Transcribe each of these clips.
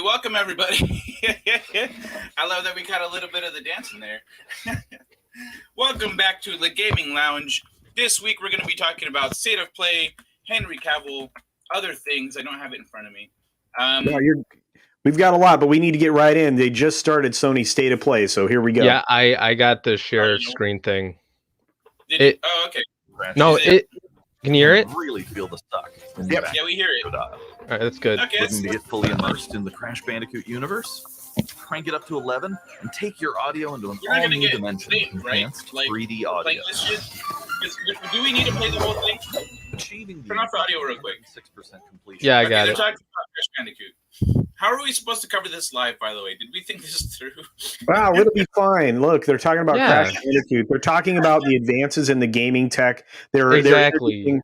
Welcome everybody. I love that we got a little bit of the dancing there. Welcome back to the Gaming Lounge. This week we're going to be talking about State of Play, Henry Cavill, other things. I don't have it in front of me. We've got a lot, but we need to get right in. They just started Sony's State of Play, so here we go. Yeah, I got the share screen thing. Oh, okay. No, can you hear it? Really feel the suck. Yep. Yeah, we hear it. All right, that's good. Okay, looking to get fully immersed in the Crash Bandicoot universe? Crank it up to 11 and take your audio into an all-new dimension. Enhanced 3D audio. Do we need to play the whole thing? Achieving Turn off the audio real quick. 6% completion. Yeah, I got they're it. talking about Crash Bandicoot. How are we supposed to cover this live, by the way? Did we think this through? Wow, it'll be fine. Look, they're talking about Crash Bandicoot. They're talking about the advances in the gaming tech. They're introducing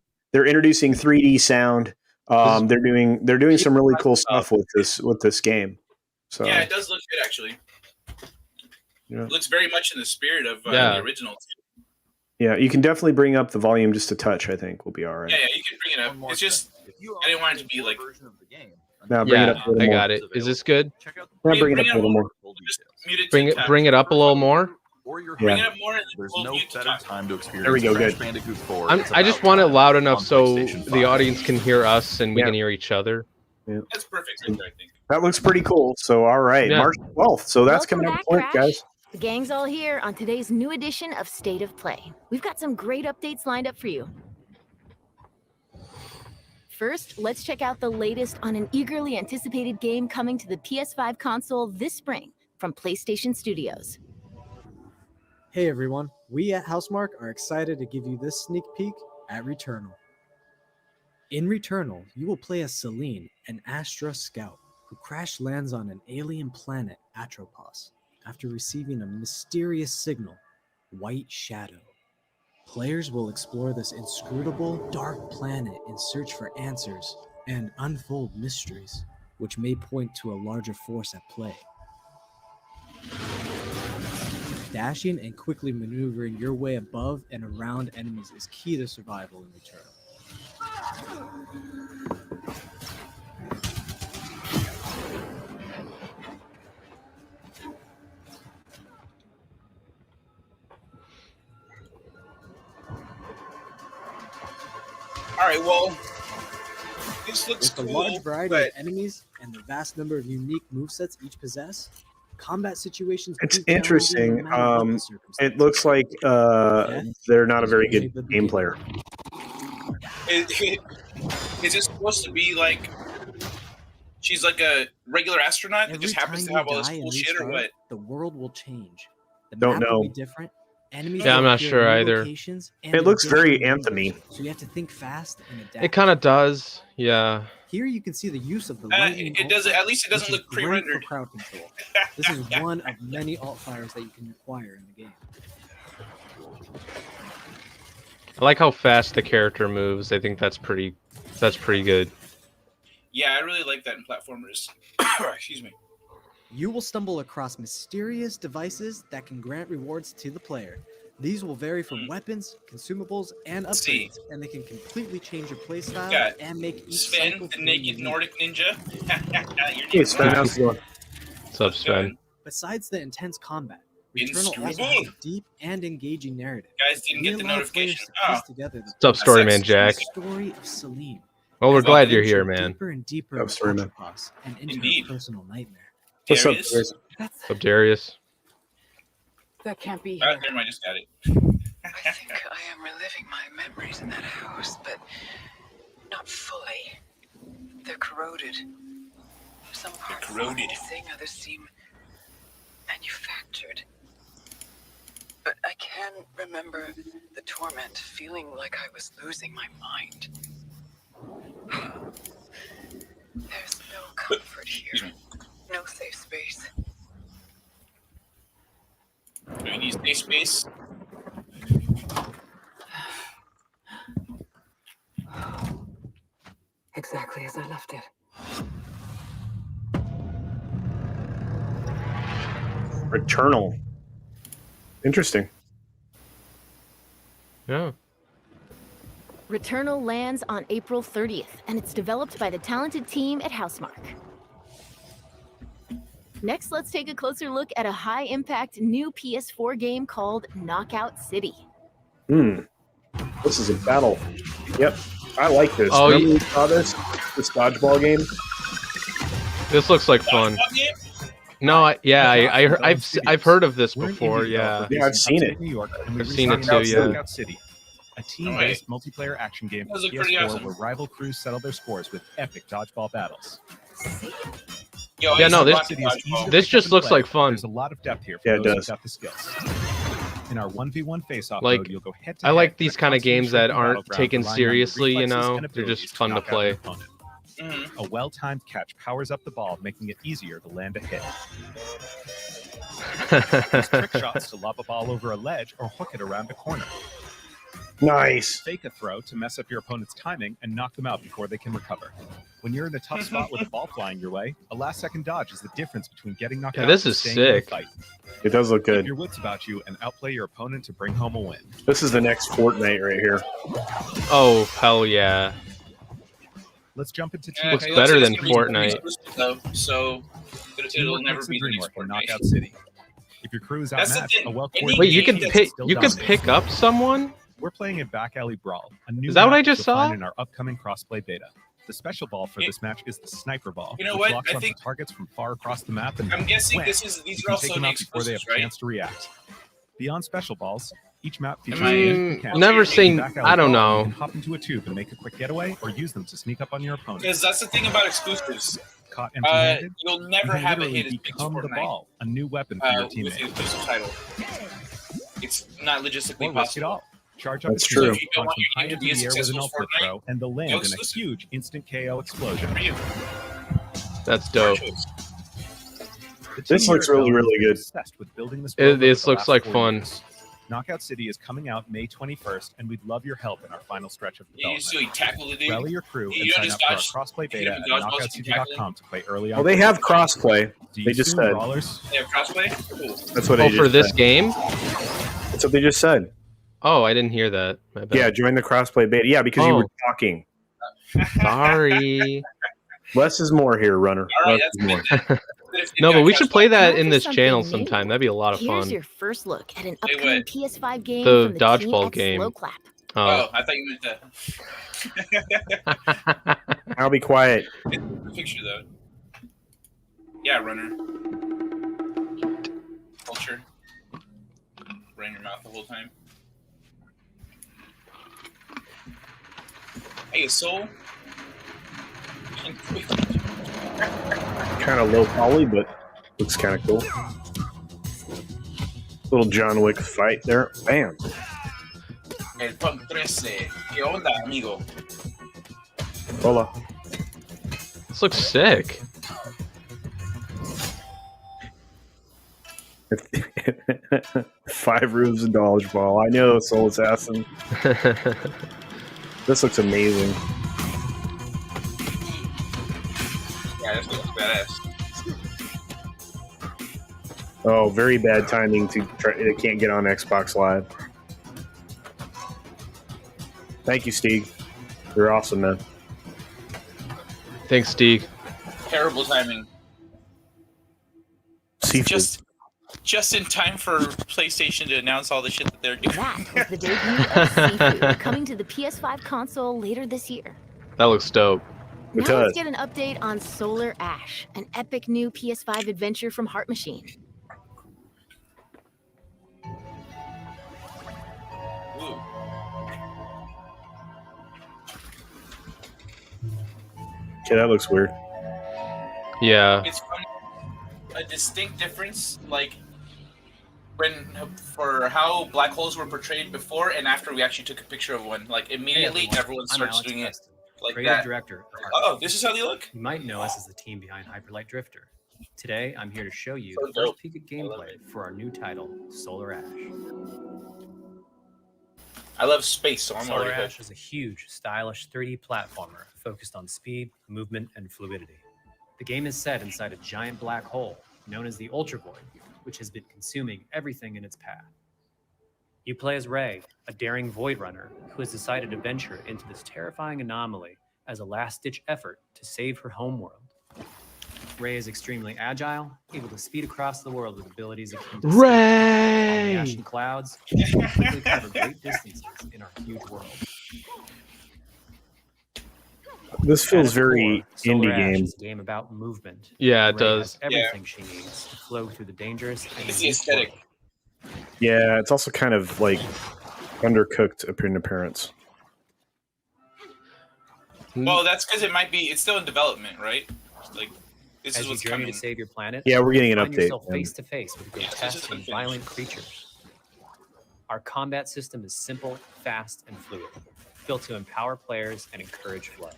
3D sound. They're doing some really cool stuff with this game. So yeah, it does look good actually. Yeah. It looks very much in the spirit of the original. Yeah, you can definitely bring up the volume just a touch. I think we'll be all right. Yeah, you can bring it up. It's just I didn't want it to be like. Now bring it up a little I more. got it. Is this good? Now bring it up a little more. Bring it up a little more. Bring it up more. There's no better time to experience. There we go. Crash Good. Bandicoot 4. I just want it loud enough so the audience can hear us and we can hear each other. Yeah. That's perfect, I think. That looks pretty cool. So all right, March 12th. So that's coming up quick, guys. The gang's all here on today's new edition of State of Play. We've got some great updates lined up for you. First, let's check out the latest on an eagerly anticipated game coming to the PS5 console this spring from PlayStation Studios. Hey everyone, we at Housemark are excited to give you this sneak peek at Returnal. In Returnal, you will play as Celine, an Astra scout who crash lands on an alien planet, Atropos, after receiving a mysterious signal, White Shadow. Players will explore this inscrutable, dark planet in search for answers and unfold mysteries, which may point to a larger force at play. Dashing and quickly maneuvering your way above and around enemies is key to survival in Returnal. All right, well, this looks With the large variety of enemies and the vast number of unique movesets each possess, combat situations. It's interesting. It looks like they're not a very good game player. Is it supposed to be like she's like a regular astronaut that just happens to have all this cool shit, or what? The world will change. The Don't map know. will be different. Enemies Yeah, I'm will not appear sure in new either. locations and It in looks very different Anthem-y. languages, so you have to think fast and adapt. It kind of does. Yeah. Here you can see the use of the lightning. It doesn't. At least it doesn't which is look great for pre-rendered. crowd control. This is one of many alt fires that you can acquire in the game. I like how fast the character moves. I think that's pretty good. Yeah, I really like that in platformers. Excuse me. You will stumble across mysterious devices that can grant rewards to the player. These will vary from weapons, consumables, and upgrades, and they can completely change your playstyle and make each Sven, cycle the feel naked unique. Nordic ninja. Hey, Sven, how's it going? What's up, Sven? Besides the intense combat, Inscrutable. Returnal also has a deep and engaging narrative. Guys didn't get the We allow players notification. to piece Oh, together the What's up, Story Man Jack? story of Celine. Well, we're as they glad you're venture here, man. Deeper and deeper What's up, into Story Man? Atropos and into Indeed. her personal nightmare. What's up, Darius? Chris? What's up, Darius? That can't be Oh, here. never mind, I just got it. I think I am reliving my memories in that house, but not fully. They're corroded. Some parts seem missing, others seem manufactured. But I can remember the torment, feeling like I was losing my mind. There's no comfort here. No safe space. Do we need safe space? Exactly as I left it. Returnal. Interesting. Yeah. Returnal lands on April 30th, and it's developed by the talented team at Housemarque. Next, let's take a closer look at a high-impact new PS4 game called Knockout City. This is a battle. Yep, I like this. Oh, Remember we saw this dodgeball game? This looks like fun. No, I've heard of this before. Yeah, I've seen it. New York, I've seen it too. Yeah. Knockout City, a team-based multiplayer action game for PS4 where rival crews settle their scores with epic dodgeball battles. Yo, Yeah, no, this just looks play. like fun. There's a lot of depth here for those who've got the skills. In our 1v1 face-off Like, mode, you'll go head to I like head these in a kind of games that constantly aren't battleground taken relying on seriously, you reflexes know? and They're abilities just to fun to knock out play. an opponent. A well-timed catch powers up the ball, making it easier to land a hit. Use trick shots to lob a ball over a ledge or hook it around a corner. Nice. Fake a throw to mess up your opponent's timing and knock them out before they can recover. When you're in a tough spot with a ball flying your way, a last-second dodge is the difference between getting knocked out this and is staying in the sick. fight. It does look Keep good. your wits about you and outplay your opponent to bring home a win. This is the next Fortnite right here. Oh hell yeah! Let's jump into Looks better than Fortnite. So it'll never be the next Fortnite. Fortnite. Knockout City. If your crew is That's the outmatched, thing. a well Wait, you could team pick. still You could dominates. pick up someone. We're playing a back alley brawl. A new Is that what map I just you'll find saw? in our upcoming crossplay beta. The special ball for this match is the sniper ball. You know which what? locks I onto think- targets from far across the map and I'm guessing wham, these you are can take also them the out before they have exclusives, a right? chance to react. Beyond special balls, each map features Am I- a unique mechanic. Never With seen. back alley I don't brawl, you know. can hop into a tube and make a quick getaway, or use them to sneak up on your opponent. Because that's the thing about exclusives. Caught empty-handed, You'll you never can have a literally hit as big as become the Fortnite ball, a new weapon for your with the teammate. exclusive title. It's not logistically Or risk it possible. all. Charge up That's a true. team, If you don't launch want them your high game to into be a the air with an successful ultimate Fortnite, throw, and they'll land go in a exclusive. huge instant KO explosion. For you. That's dope. The This team looks here at really, Bell really has been good. obsessed with building this world over This the looks last like 4 fun. years. Knockout City is coming out May 21st, and we'd love your help in our final stretch of You development. usually tackle the dude. Rally your crew You and don't sign just up dodge- for our crossplay you beta don't at dodge balls, you tackle knockouttv.com to play early on. Well, they have crossplay. Do you they just assume said. brawlers? They have crossplay? Cool. That's what Oh, they for just this said. game? That's what they just said. Oh, I didn't hear that. My bad. Yeah, join the crossplay beta. Yeah, because you Oh. were talking. Sorry. Less is more here, runner. All right, Less that's is more. good. No, but we should play that Time in for this something channel new. sometime. That'd be a lot of Here's fun. your first look at an Hey, upcoming what? PS5 game The from the dodgeball team at game. Slow Clap. Oh, I thought you meant that. I'll be quiet. It's a picture though. Yeah, runner. Culture. Run your mouth the whole time. Hey, soul. Kind of low poly, but looks kind of cool. Little John Wick fight there. Bam. El Punk 13. ¿Qué onda, amigo? Hola. This looks sick. 5 roofs of dodgeball. I know, Soul Assassin. This looks amazing. Yeah, this looks badass. Oh, very bad timing to try. It can't get on Xbox Live. Thank you, Steve. You're awesome, man. Thanks, Steeg. Terrible timing. Seafood. Just in time for PlayStation to announce all the shit that they're doing. That is the debut of Seafood, coming to the PS5 console later this year. That looks dope. It Now does. let's get an update on Solar Ash, an epic new PS5 adventure from Heart Machine. Okay, that looks weird. Yeah. It's funny. A distinct difference, like for how black holes were portrayed before and after we actually took a picture of one. Like immediately, everyone starts doing it like creative that. Director of Oh, this is how they look. You might know us as the team behind Hyperlight Drifter. Today, I'm here to show you So the first dope. peek at gameplay for our new title, Solar Ash. I love space, so I'm Solar already Ash is a huge, stylish 3D platformer focused on speed, movement, and fluidity. The game is set inside a giant black hole known as the Ultra Void, which has been consuming everything in its path. You play as Ray, a daring void runner who has decided to venture into this terrifying anomaly as a last-ditch effort to save her homeworld. Ray is extremely agile, able to speed across the world with abilities akin to Ray! ash and clouds, and can quickly cover great distances in our huge world. This feels very Solar indie Ash game. is a game about movement. Yeah, it Ray does. has everything she needs to flow through the dangerous and It's the unique aesthetic. world. Yeah, it's also kind of like undercooked in appearance. Well, that's because it's still in development, right? Like this As is you what's journey coming. to save your planet, Yeah, we're getting an find update. yourself face to face with this grotesque is and unfinished. violent creatures. Our combat system is simple, fast, and fluid, built to empower players and encourage flow.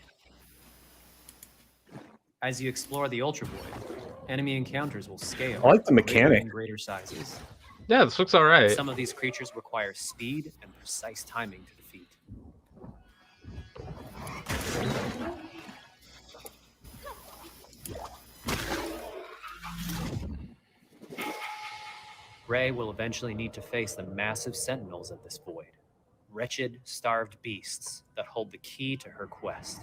As you explore the Ultra Void, enemy encounters will scale. I like the to greater mechanic. and greater sizes. Yeah, this looks all right. Some of these creatures require speed and precise timing to defeat. Ray will eventually need to face the massive sentinels of this void, wretched, starved beasts that hold the key to her quest.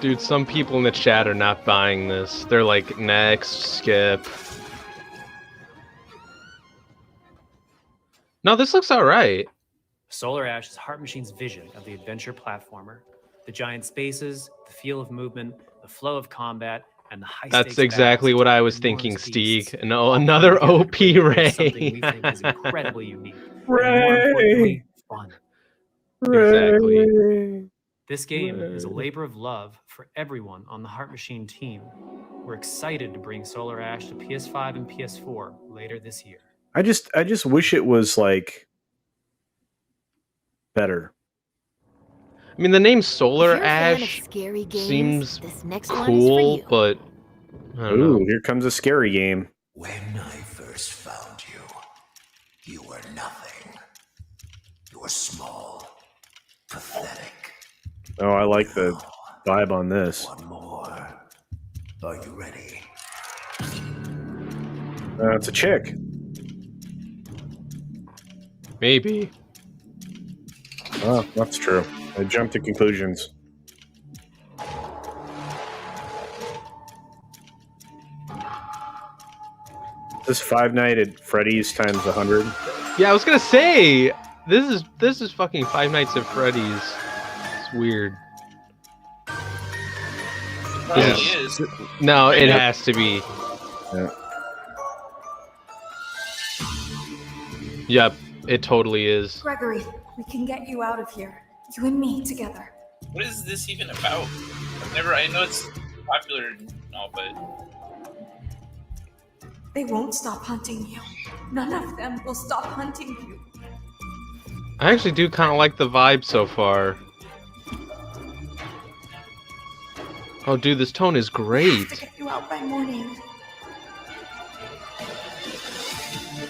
Dude, some people in the chat are not buying this. They're like, next, skip. No, this looks all right. Solar Ash is Heart Machine's vision of the adventure platformer. The giant spaces, the feel of movement, the flow of combat, and the high That's exactly what I was thinking, Steeg. No, another OP Ray. Something we think is incredibly unique. And more Ray! importantly, fun. Exactly. This game is a labor of love for everyone on the Heart Machine team. We're excited to bring Solar Ash to PS5 and PS4 later this year. I just wish it was like better. I mean, the name Solar If you're a fan of Ash scary games, seems this next one is for cool, you. but I don't Ooh, know. here comes a scary game. When I first found you, you were nothing. You were small, pathetic. Oh, I like the vibe on this. One more. Are you ready? It's a chick. Maybe. Oh, that's true. I jumped to conclusions. This Five Nights at Freddy's times 100. Yeah, I was gonna say this is fucking Five Nights at Freddy's. It's weird. Probably This is. No, it has to be. Yeah. Yep, it totally is. Gregory, we can get you out of here. You and me together. What is this even about? I know it's popular and all, but They won't stop hunting you. None of them will stop hunting you. I actually do kind of like the vibe so far. Oh, dude, this tone is I have to great. get you out by morning.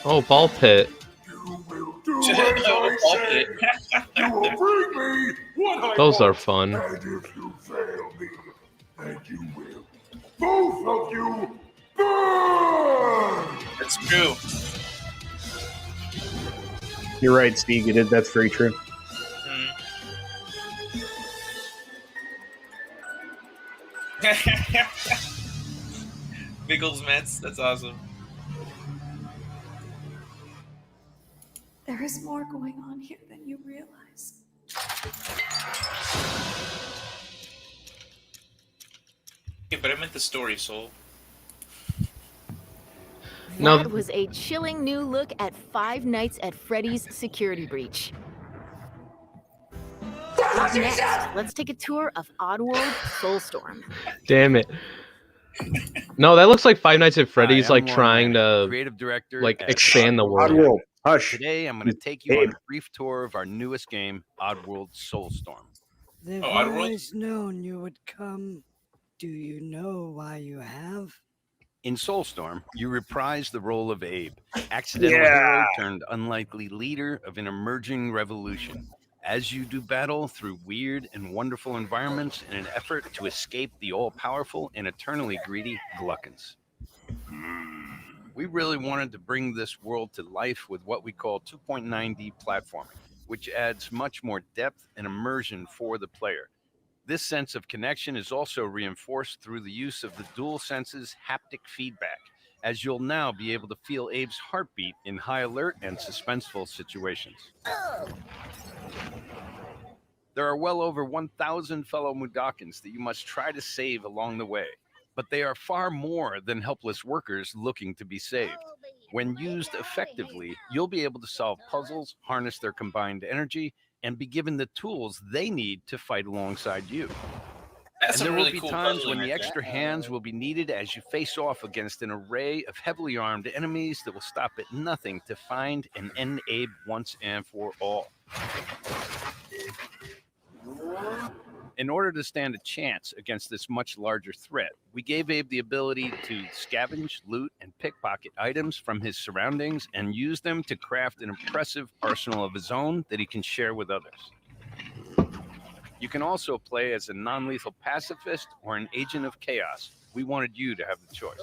Oh, ball pit. Those are fun. And if you fail me, then you will. Both of you burn! it's true. You're right, Steve. That's very true. Biggles Mets, that's awesome. There is more going on here than you realize. Yeah, but I meant the story, Soul. No. That was a chilling new look at Five Nights at Freddy's security breach. Next, let's take a tour of Oddworld Soulstorm. Damn it. No, that looks like Five Nights at Freddy's, like trying to creative director like at expand the world. Oddworld. Hush. Today, I'm going to take you on a brief tour of our newest game, Oddworld Soulstorm. They've Oddworld? always known you would come. Do you know why you have? In Soulstorm, you reprise the role of Abe, accidental hero turned unlikely leader of an emerging revolution, as you do battle through weird and wonderful environments in an effort to escape the all-powerful and eternally greedy Gluckins. We really wanted to bring this world to life with what we call 2.9D platforming, which adds much more depth and immersion for the player. This sense of connection is also reinforced through the use of the DualSense's haptic feedback, as you'll now be able to feel Abe's heartbeat in high alert and suspenseful situations. There are well over 1,000 fellow Mudokons that you must try to save along the way, but they are far more than helpless workers looking to be saved. When used effectively, you'll be able to solve puzzles, harness their combined energy, and be given the tools they need to fight alongside you. That's and there really will be cool times puzzling when the right extra hands will be needed as you face off against an array of heavily armed enemies that will stop at nothing to find and end Abe once and for all. In order to stand a chance against this much larger threat, we gave Abe the ability to scavenge, loot, and pickpocket items from his surroundings and use them to craft an impressive arsenal of his own that he can share with others. You can also play as a non-lethal pacifist or an agent of chaos. We wanted you to have the choice.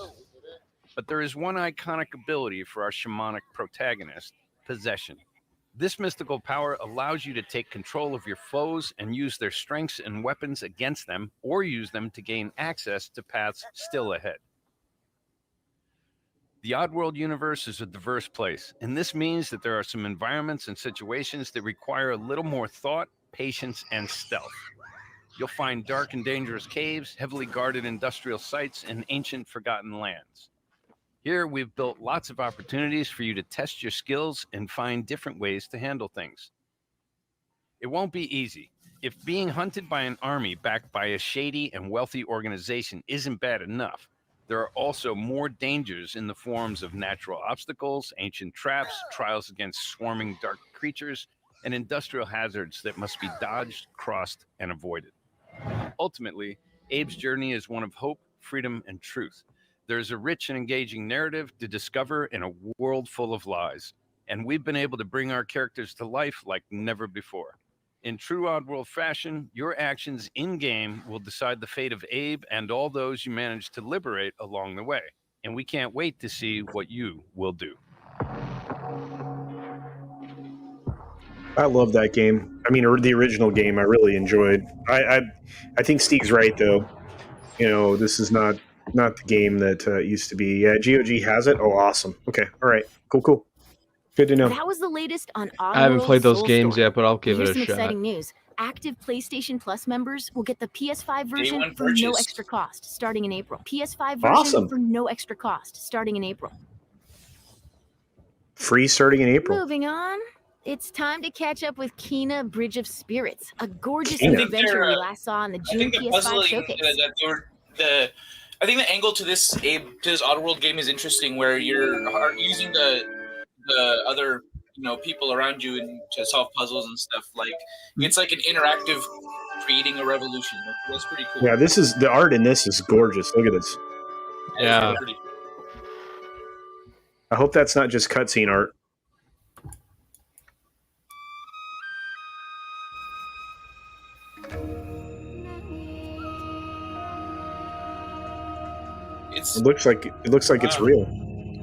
But there is one iconic ability for our shamanic protagonist, Possession. This mystical power allows you to take control of your foes and use their strengths and weapons against them, or use them to gain access to paths still ahead. The Oddworld universe is a diverse place, and this means that there are some environments and situations that require a little more thought, patience, and stealth. You'll find dark and dangerous caves, heavily guarded industrial sites, and ancient forgotten lands. Here, we've built lots of opportunities for you to test your skills and find different ways to handle things. It won't be easy. If being hunted by an army backed by a shady and wealthy organization isn't bad enough, there are also more dangers in the forms of natural obstacles, ancient traps, trials against swarming dark creatures, and industrial hazards that must be dodged, crossed, and avoided. Ultimately, Abe's journey is one of hope, freedom, and truth. There's a rich and engaging narrative to discover in a world full of lies, and we've been able to bring our characters to life like never before. In true Oddworld fashion, your actions in-game will decide the fate of Abe and all those you manage to liberate along the way, and we can't wait to see what you will do. I love that game. I mean, the original game I really enjoyed. I think Steve's right, though. You know, this is not the game that used to be. Yeah, GOG has it. Oh, awesome. Okay, all right, cool. Good to know. That was the latest on Oddworld. I haven't played those Soulstorm. games yet, but I'll give Here's it a some shot. exciting news. Active PlayStation Plus members will get the PS5 version one for no purchase. extra cost starting in April. PS5 version Awesome. for no extra cost starting in April. Free starting in April. Moving on. It's time to catch up with Kena Bridge of Spirits, a gorgeous Kena. adventure we last saw in the I June think the PS5 puzzling showcase. I think the angle to this Oddworld game is interesting, where you're using the other people around you and to solve puzzles and stuff. Like it's like an interactive creating a revolution. That's pretty cool. Yeah, this is the art in this is gorgeous. Look at this. Yeah. It's pretty. I hope that's not just cutscene art. It looks like it's real.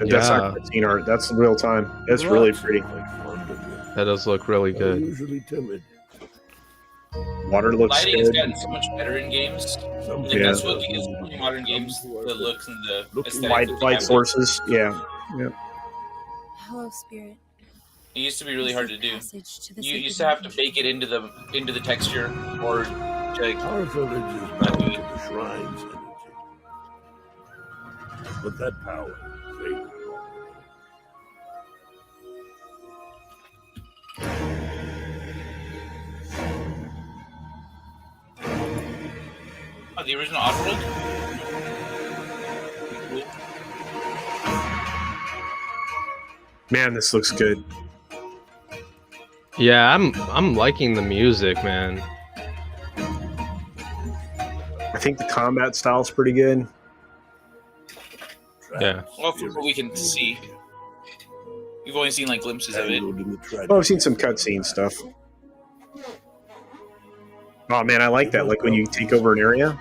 That's not cutscene art. That's real time. That's really pretty. That does look really good. Usually timid. Water looks Lighting good. has gotten so much better in games. I think Yeah. that's what gives modern games the looks and the aesthetic. Light sources. Yeah. Hello, Spirit. It used to be really hard to do. Passage to the You sacred used to have to mountain. bake it into the texture, or like, Our village is bound to the shrine's energy. But that power faded. Oh, the original Oddworld? Cool. Man, this looks good. Yeah, I'm liking the music, man. I think the combat style is pretty good. Yeah. Well, from what we can see. We've only seen like glimpses of it. Oh, I've seen some cutscene stuff. Oh man, I like that. Like when you take over an area.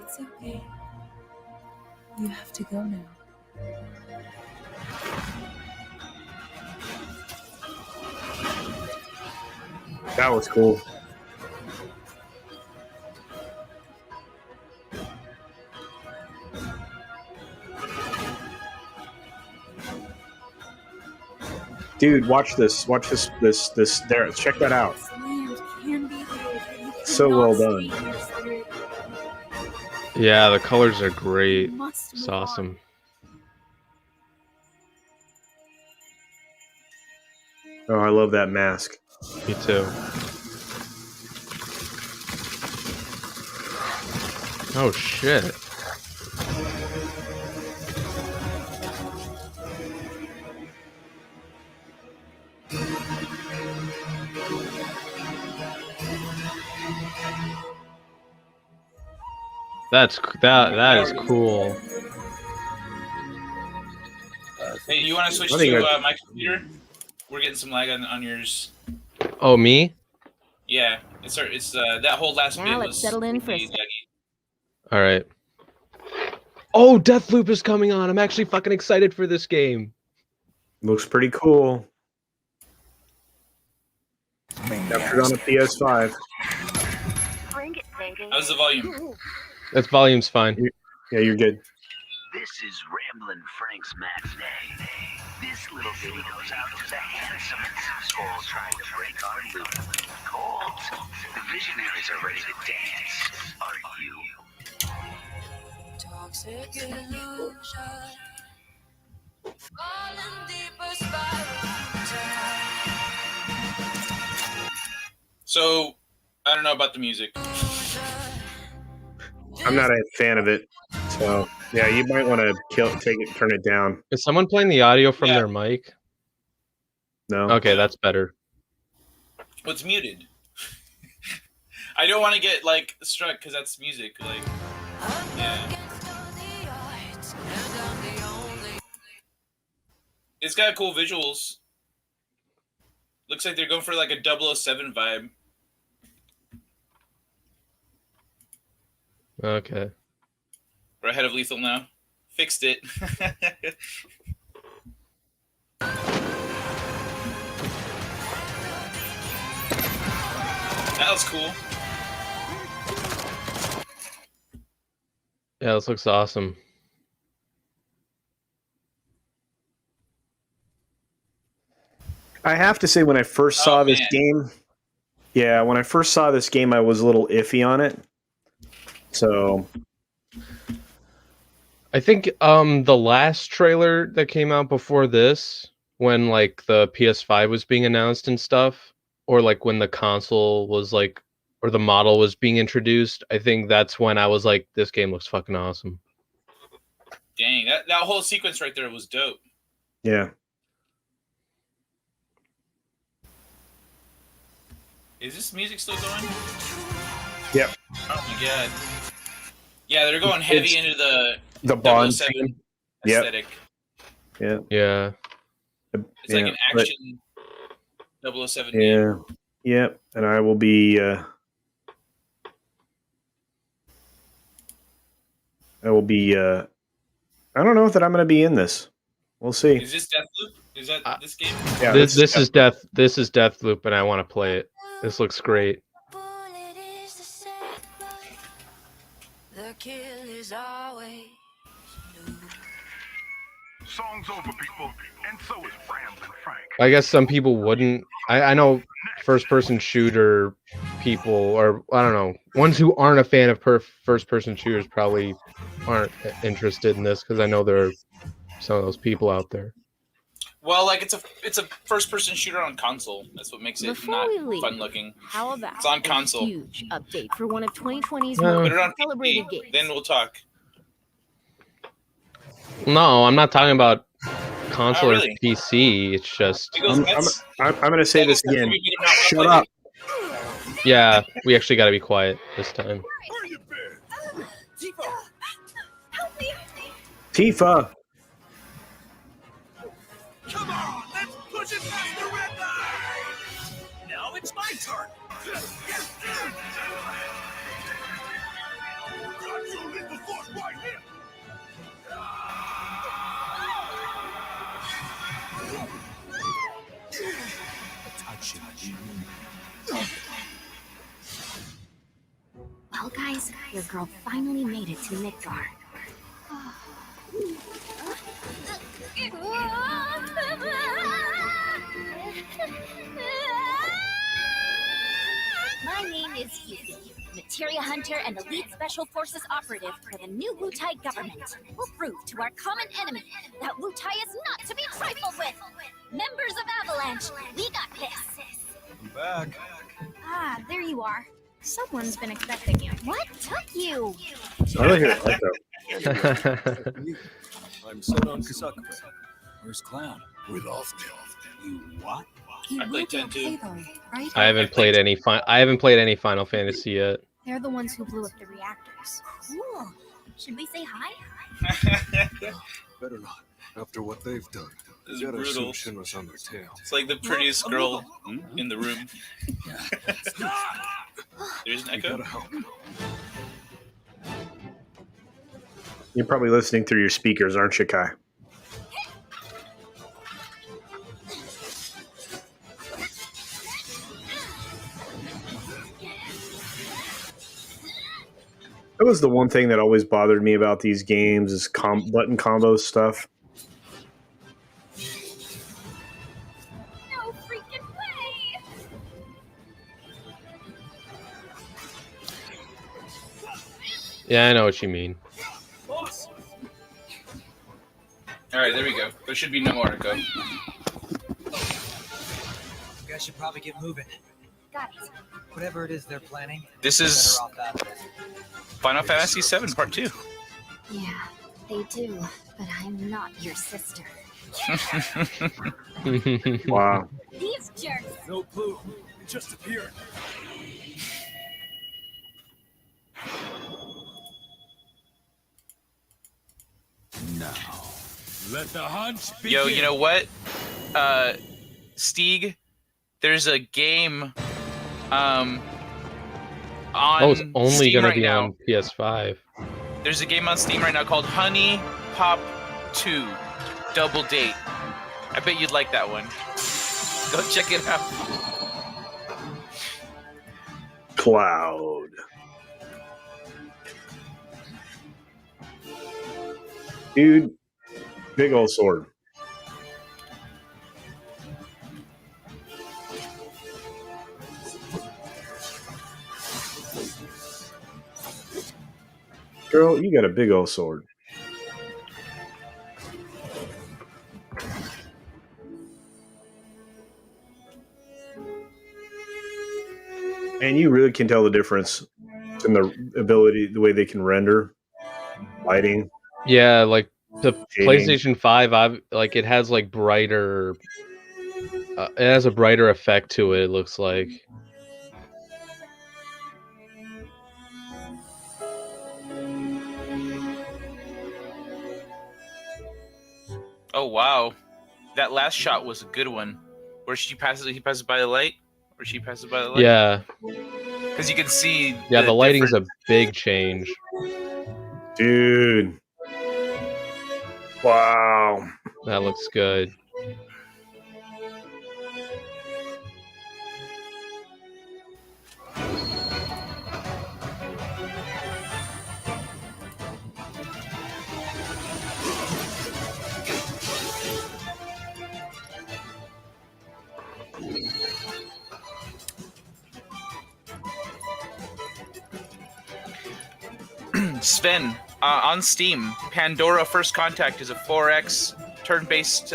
It's okay. You have to go now. That was cool. Dude, watch this. Watch this. There, check that out. So well done. Yeah, the colors are great. It's awesome. Oh, I love that mask. Me too. Oh shit. That is cool. Hey, you want to switch to my computer? We're getting some lag on yours. Oh, me? Yeah, it's that whole last bit Now was let's settle in for a laggy. All right. Oh, Deathloop is coming on. I'm actually fucking excited for this game. Looks pretty cool. Captured on a PS5. How's the volume? That volume's fine. Yeah, you're good. This is Ramblin' Frank's Match Day. This little ditty goes out to the handsome and soul trying to break our loop. Cold. The visionaries are ready to dance. Are you? Toxic illusion. Falling deeper spiral. So, I don't know about the music. I'm not a fan of it. So, yeah, you might want to turn it down. Is someone playing the audio from their mic? No. Okay, that's better. Well, it's muted. I don't want to get like struck because that's music. Like, yeah. It's got cool visuals. Looks like they're going for like a 007 vibe. Okay. We're ahead of Lethal now. Fixed it. That was cool. Yeah, this looks awesome. I have to say, when I first saw this game, I was a little iffy on it. So, I think the last trailer that came out before this, when like the PS5 was being announced and stuff, or like when the console was like, or the model was being introduced, I think that's when I was like, this game looks fucking awesome. Dang, that whole sequence right there was dope. Yeah. Is this music still going? Yep. Oh my god. Yeah, they're going heavy into the Bond 007 theme. aesthetic. Yeah. Yeah. It's like an action 007 game. Yeah. Yep. And I will be I don't know that I'm going to be in this. We'll see. Is this Deathloop? Is that this game? Yeah, This is Deathloop, and I want to play it. This looks great. The kill is always Song's over, people, and so is Ramblin' Frank. I guess some people wouldn't. I know first-person shooter people, or I don't know, ones who aren't a fan of first-person shooters probably aren't interested in this, because I know there are some of those people out there. Well, like it's a first-person shooter on console. That's what makes it not fun-looking. How about it's on console? A huge update for one of 2020's Put most it on celebrated PC, games. then we'll talk. No, I'm not talking about console really? or PC. It's just. I'm going to say this again. Shut up. Yeah, we actually got to be quiet this time. Tifa. Come on, let's push it past the red line! Now it's my turn! Control the force right here! Well, guys, your girl finally made it to Midgar. My name is Yuki, Materia Hunter and Elite Special Forces Operative for the new Wutai government. We'll prove to our common enemy that Wutai is not to be trifled with. Members of Avalanche, we got this. I'm back. Ah, there you are. Someone's been expecting you. What took you? I like it. I'm Sonon Kasakura. Where's Cloud? With off. You what? I played 10 too. Right? I haven't played any Final Fantasy yet. They're the ones who blew up the reactors. Cool. Should we say hi? Better not. After what they've done. This is Gotta brutal. assume Shinra's on their tail. It's like the prettiest girl in the room. There's an echo. You're probably listening through your speakers, aren't you, Kai? That was the one thing that always bothered me about these games is button combo stuff. No freaking way! Yeah, I know what you mean. All right, there we go. There should be no more echo. You guys should probably get moving. Got it. Whatever it is they're planning. This is Final Fantasy VII Part 2. Yeah, they do, but I'm not your sister. Wow. These jerks! No clue. It just appeared. Now, let the hunt begin. Yo, you know what? Steeg, there's a game on It's only Steam gonna right be now. on PS5. There's a game on Steam right now called Honey Pop 2 Double Date. I bet you'd like that one. Go check it out. Cloud. Dude, big old sword. Girl, you got a big old sword. And you really can tell the difference in the ability, the way they can render lighting. Yeah, like the Shading. PlayStation 5, it has like brighter. It has a brighter effect to it. It looks like. Oh wow, that last shot was a good one. Where he passes by the light, or she passes by the light. Yeah. Because you can see. Yeah, the lighting's a big change. Dude. Wow. That looks good. Sven, on Steam, Pandora First Contact is a 4X turn-based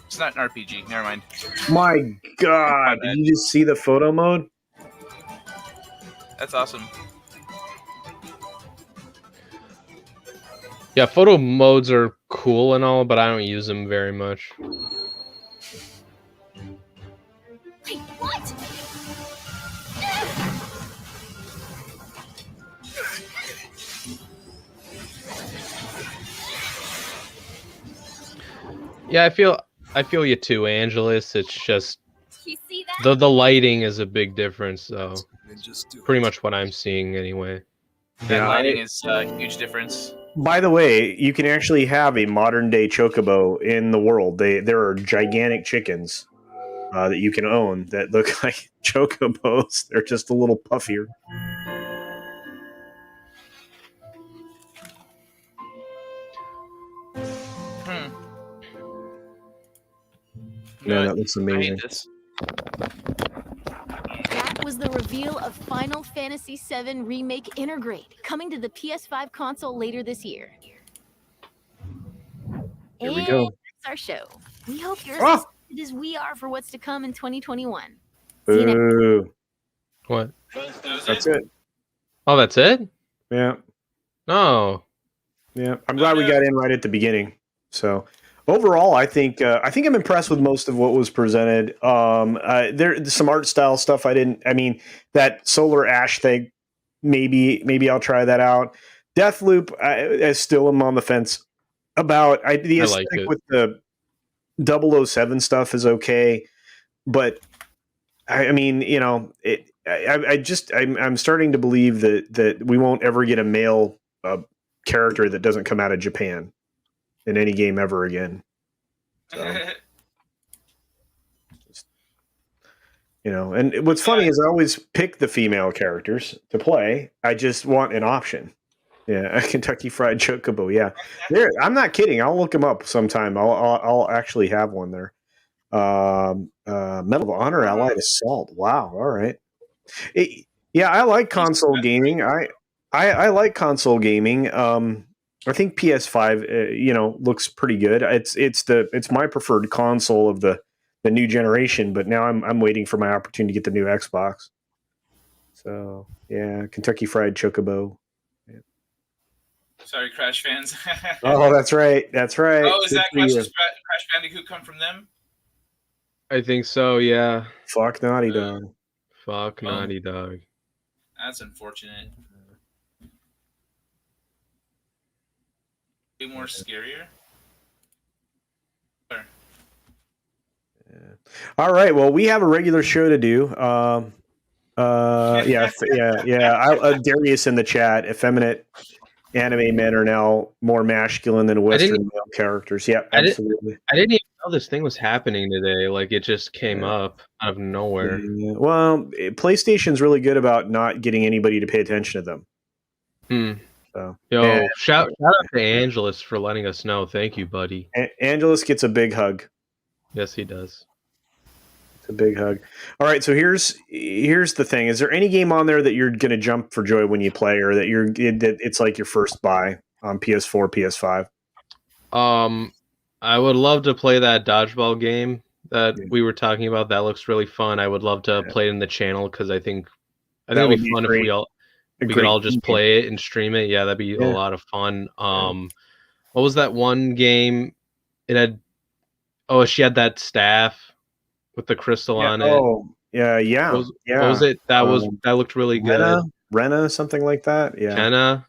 It's not an RPG. Never mind. My God, did you just see the photo mode? That's awesome. Yeah, photo modes are cool and all, but I don't use them very much. Wait, what? Yeah, I feel you too, Angelus. It's just You see that? the lighting is a big difference, so pretty much what I'm seeing anyway. That lighting is a huge difference. By the way, you can actually have a modern day chocobo in the world. There are gigantic chickens that you can own that look like chocobos. They're just a little puffier. Man, that looks amazing. That was the reveal of Final Fantasy VII Remake Intergrade, coming to the PS5 console later this year. Here we go. That's our show. We hope you're as excited as we are for what's to come in 2021. See you next Boo. What? That's it. Oh, that's it? Yeah. No. Yeah. I'm glad we got in right at the beginning. So overall, I think I'm impressed with most of what was presented. There's some art style stuff that solar ash thing, maybe I'll try that out. Deathloop, I still am on the fence about. The aesthetic with the 007 stuff is okay, but I'm starting to believe that we won't ever get a male character that doesn't come out of Japan in any game ever again. So, and what's funny is I always pick the female characters to play. I just want an option. Yeah, a Kentucky Fried Chocobo. Yeah, I'm not kidding. I'll look them up sometime. I'll actually have one there. Medal of Honor Allied Assault. Wow. All right. I like console gaming. I like console gaming. I think PS5, looks pretty good. It's my preferred console of the new generation, but now I'm waiting for my opportunity to get the new Xbox. So yeah, Kentucky Fried Chocobo. Yeah. Sorry, Crash fans. Oh, that's right. That's right. Oh, is that Crash Bandicoot come from them? I think so, yeah. Fuck Naughty Dog. Fuck Naughty Dog. That's unfortunate. Be more scarier. Yeah. All right. Well, we have a regular show to do. Darius in the chat. Effeminate anime men are now more masculine than Western male characters. Yeah, absolutely. I didn't even know this thing was happening today. Like, it just came up out of nowhere. Yeah. Well, PlayStation's really good about not getting anybody to pay attention to them. So, shout out to Angelus for letting us know. Thank you, buddy. Angelus gets a big hug. Yes, he does. It's a big hug. All right, so here's the thing. Is there any game on there that you're going to jump for joy when you play, or that it's like your first buy on PS4, PS5? I would love to play that dodgeball game that we were talking about. That looks really fun. I would love to play it in the channel because I think it'd be fun if we could all just play it and stream it. Yeah, that'd be a lot of fun. What was that one game? It had she had that staff with the crystal on it. Oh, yeah. What was it? That looked really good. Rena, something like that. Yeah. Kenna.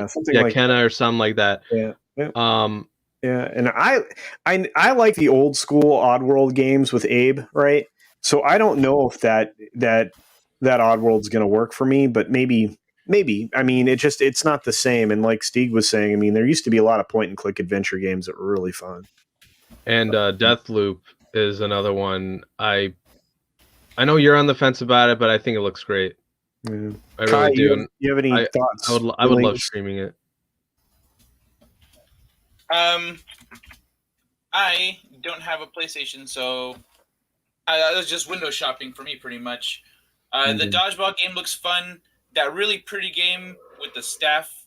Something like Kenna that. Or something like that. Yeah. And I like the old school Oddworld games with Abe, right? So I don't know if that Oddworld's going to work for me, but maybe. I mean, it's not the same. And like Stieg was saying, I mean, there used to be a lot of point and click adventure games that were really fun. And Deathloop is another one. I know you're on the fence about it, but I think it looks great. Yeah. I really do. You have any thoughts? I would love streaming it. I don't have a PlayStation, so I was just window shopping for me, pretty much. The dodgeball game looks fun. That really pretty game with the staff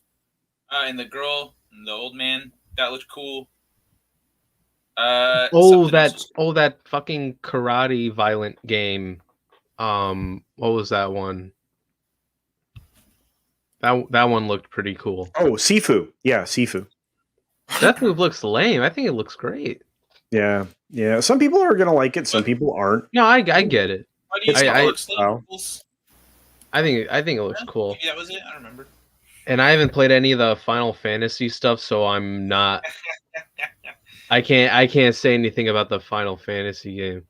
and the girl and the old man, that looked cool. that fucking karate violent game. What was that one? That one looked pretty cool. Oh, Sifu. Yeah, Sifu. That move looks lame. I think it looks great. Yeah. Some people are gonna like it. Some people aren't. No, I get it. Why do you think it looks lame? I think it looks cool. Maybe that was it. I don't remember. And I haven't played any of the Final Fantasy stuff, so I'm not. I can't say anything about the Final Fantasy game.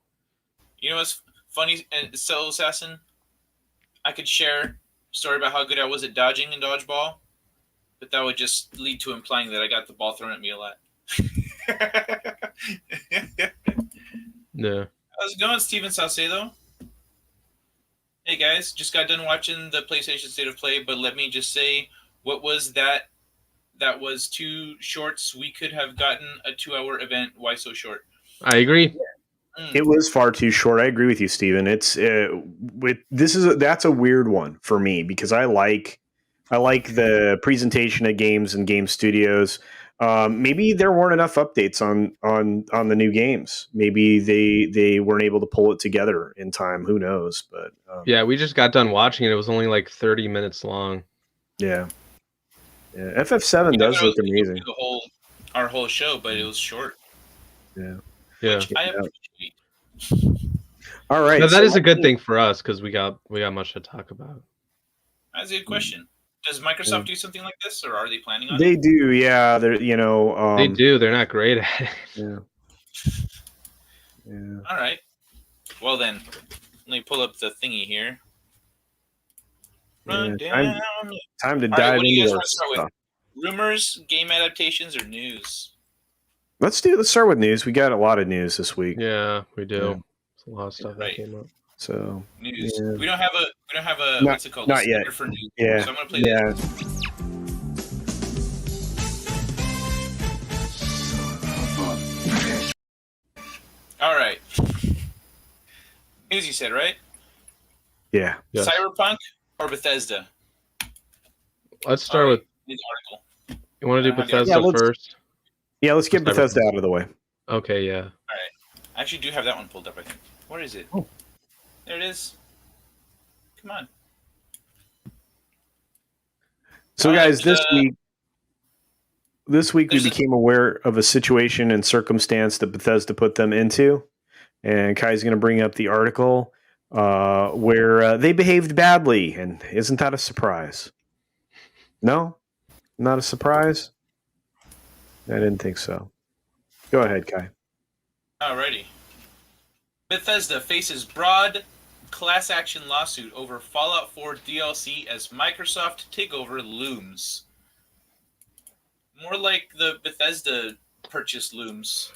You know what's funny? Soul Assassin. I could share a story about how good I was at dodging in dodgeball, but that would just lead to implying that I got the ball thrown at me a lot. No. How's it going, Steven Seagal? Hey guys, just got done watching the PlayStation State of Play, but let me just say, what was that? That was 2 shorts. We could have gotten a 2-hour event. Why so short? I agree. It was far too short. I agree with you, Steven. It's that's a weird one for me because I like the presentation of games and game studios. Maybe there weren't enough updates on the new games. Maybe they weren't able to pull it together in time. Who knows? But yeah, we just got done watching it. It was only like 30 minutes long. Yeah. FF7 does look amazing. Our whole show, but it was short. Yeah. Which I appreciate. All right. No, that is a good thing for us because we got much to talk about. That's a good question. Does Microsoft do something like this, or are they planning on They it? do, yeah. They're they do. They're not great at it. Yeah. All right. Well then, let me pull up the thingy here. Run down. Time to All right, dive what do you into guys our want to start stuff. with? Rumors, game adaptations, or news? Let's start with news. We got a lot of news this week. Yeah, we do. Yeah. There's a lot of stuff that came up. So News. yeah. We don't have a what's it called? Not A yet. sticker for news. Yeah. So I'm gonna play this. All right. News, you said, right? Yeah. Yes. Cyberpunk or Bethesda? Let's start with. Need the article. You want to do Bethesda let's- first? Yeah, let's get Cyberpunk. Bethesda out of the way. Okay, yeah. All right. I actually do have that one pulled up, I think. Where is it? Oh. There it is. Come on. So, All right, guys, this week we became aware of a situation and circumstance that Bethesda put them into, and Kai's going to bring up the article where they behaved badly, and isn't that a surprise? No, not a surprise. I didn't think so. Go ahead, Kai. Alrighty. Bethesda faces broad class action lawsuit over Fallout 4 DLC as Microsoft takeover looms. More like the Bethesda purchase looms.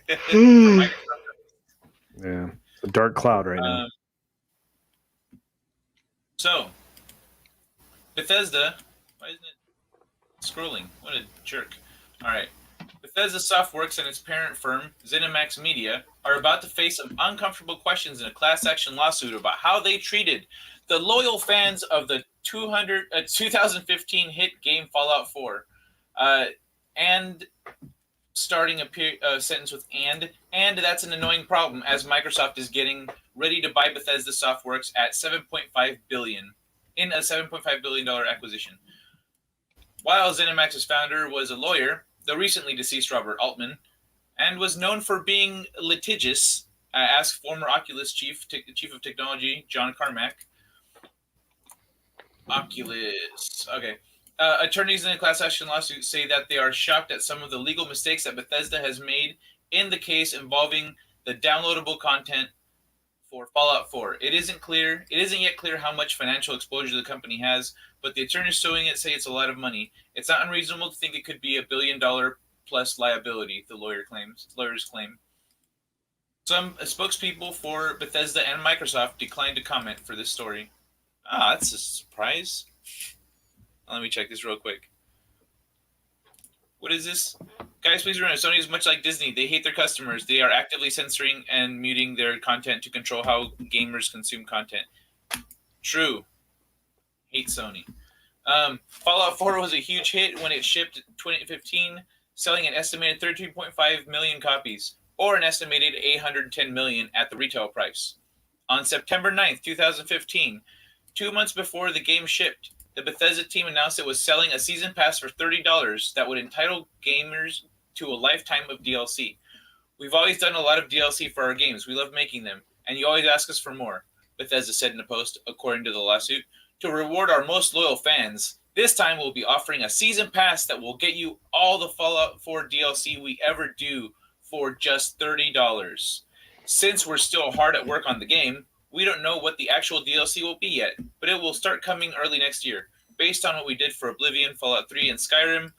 Yeah, it's a dark cloud right now. So, Bethesda, why isn't it scrolling? What a jerk. Alright. Bethesda Softworks and its parent firm, ZeniMax Media, are about to face some uncomfortable questions in a class action lawsuit about how they treated the loyal fans of the 2015 hit game Fallout 4. And starting a sentence with and that's an annoying problem as Microsoft is getting ready to buy Bethesda Softworks at $7.5 billion in a $7.5 billion acquisition. While ZeniMax's founder was a lawyer, the recently deceased Robert Altman, and was known for being litigious, asked former Oculus chief of technology John Carmack. Oculus, okay. Attorneys in the class action lawsuit say that they are shocked at some of the legal mistakes that Bethesda has made in the case involving the downloadable content for Fallout 4. It isn't yet clear how much financial exposure the company has, but the attorneys suing it say it's a lot of money. It's not unreasonable to think it could be $1 billion plus liability, the lawyers claim. Some spokespeople for Bethesda and Microsoft declined to comment for this story. That's a surprise. Let me check this real quick. What is this? Guys, please remember, Sony is much like Disney. They hate their customers. They are actively censoring and muting their content to control how gamers consume content. True. Hate Sony. Fallout 4 was a huge hit when it shipped in 2015. selling an estimated 13.5 million copies, or an estimated 810 million at the retail price. On September 9th, 2015, 2 months before the game shipped, the Bethesda team announced it was selling a season pass for $30 that would entitle gamers to a lifetime of DLC. We've always done a lot of DLC for our games. We love making them, and you always ask us for more, Bethesda said in a post, according to the lawsuit. To reward our most loyal fans, this time we'll be offering a season pass that will get you all the Fallout 4 DLC we ever do for just $30. Since we're still hard at work on the game, we don't know what the actual DLC will be yet, but it will start coming early next year. Based on what we did for Oblivion, Fallout 3, and Skyrim,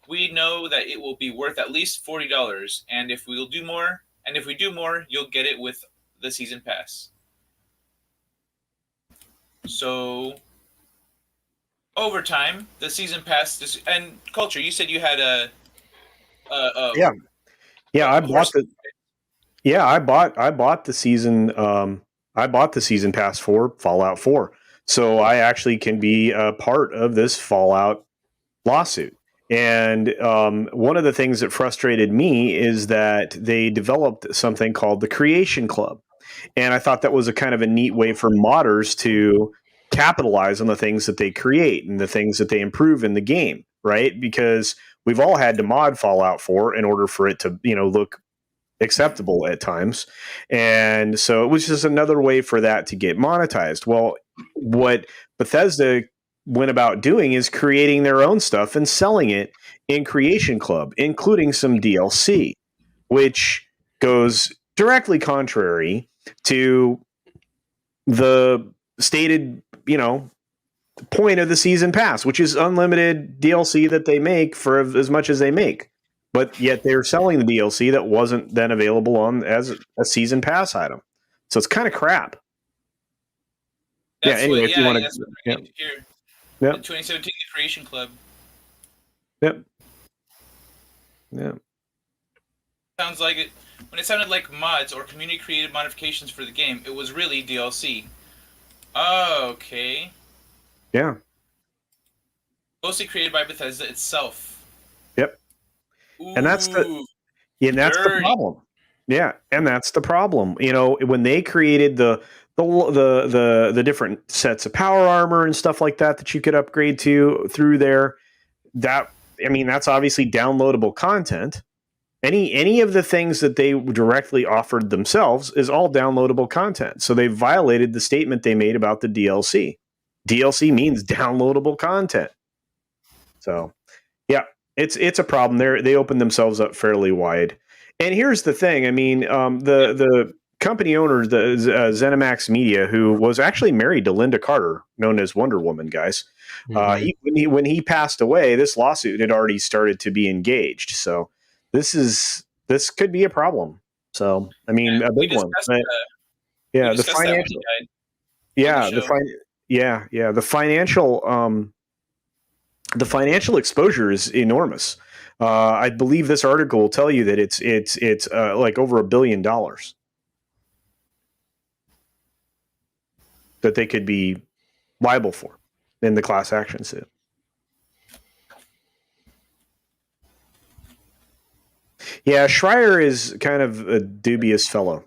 we know that it will be worth at least $40, and if we do more, you'll get it with the season pass. So, over time, the season pass, and Culture, you said you had I bought the season. I bought the season pass for Fallout 4, so I actually can be a part of this Fallout lawsuit. And one of the things that frustrated me is that they developed something called the Creation Club. And I thought that was a kind of a neat way for modders to capitalize on the things that they create and the things that they improve in the game, right? Because we've all had to mod Fallout 4 in order for it to, look acceptable at times. And so it was just another way for that to get monetized. Well, what Bethesda went about doing is creating their own stuff and selling it in Creation Club, including some DLC, which goes directly contrary to the stated, point of the season pass, which is unlimited DLC that they make for as much as they make. But yet they're selling the DLC that wasn't then available as a season pass item. So it's kind of crap. That's anyway, what, if you want that's what I need to hear. Yep. The 2017 the Creation Club. Yep. Sounds like it. When it sounded like mods or community-created modifications for the game, it was really DLC. Oh, okay. Yeah. Mostly created by Bethesda itself. Yep. Ooh, and that's the problem. Yeah, and that's the problem. When they created the different sets of power armor and stuff like that you could upgrade to through there, that's obviously downloadable content. Any of the things that they directly offered themselves is all downloadable content. So they violated the statement they made about the DLC. DLC means downloadable content. So, yeah, it's a problem. They opened themselves up fairly wide. And here's the thing. The company owner, the ZeniMax Media, who was actually married to Linda Carter, known as Wonder Woman, guys. Mm-hmm. When he passed away, this lawsuit had already started to be engaged. So this could be a problem. So a big one. The financial. The financial exposure is enormous. I believe this article will tell you that it's like over $1 billion that they could be liable for in the class action suit. Yeah, Schreier is kind of a dubious fellow.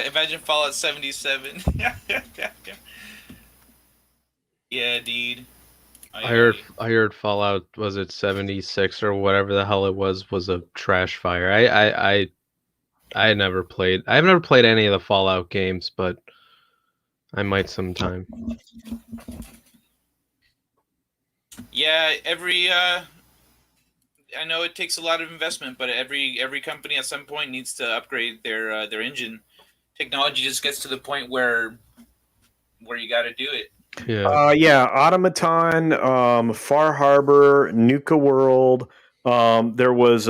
Imagine Fallout 77. Yeah, dude. I heard Fallout, was it 76 or whatever the hell it was a trash fire. I've never played any of the Fallout games, but I might sometime. Yeah, I know it takes a lot of investment, but every company at some point needs to upgrade their engine. Technology just gets to the point where you got to do it. Yeah. Automaton, Far Harbor, Nuka World. There was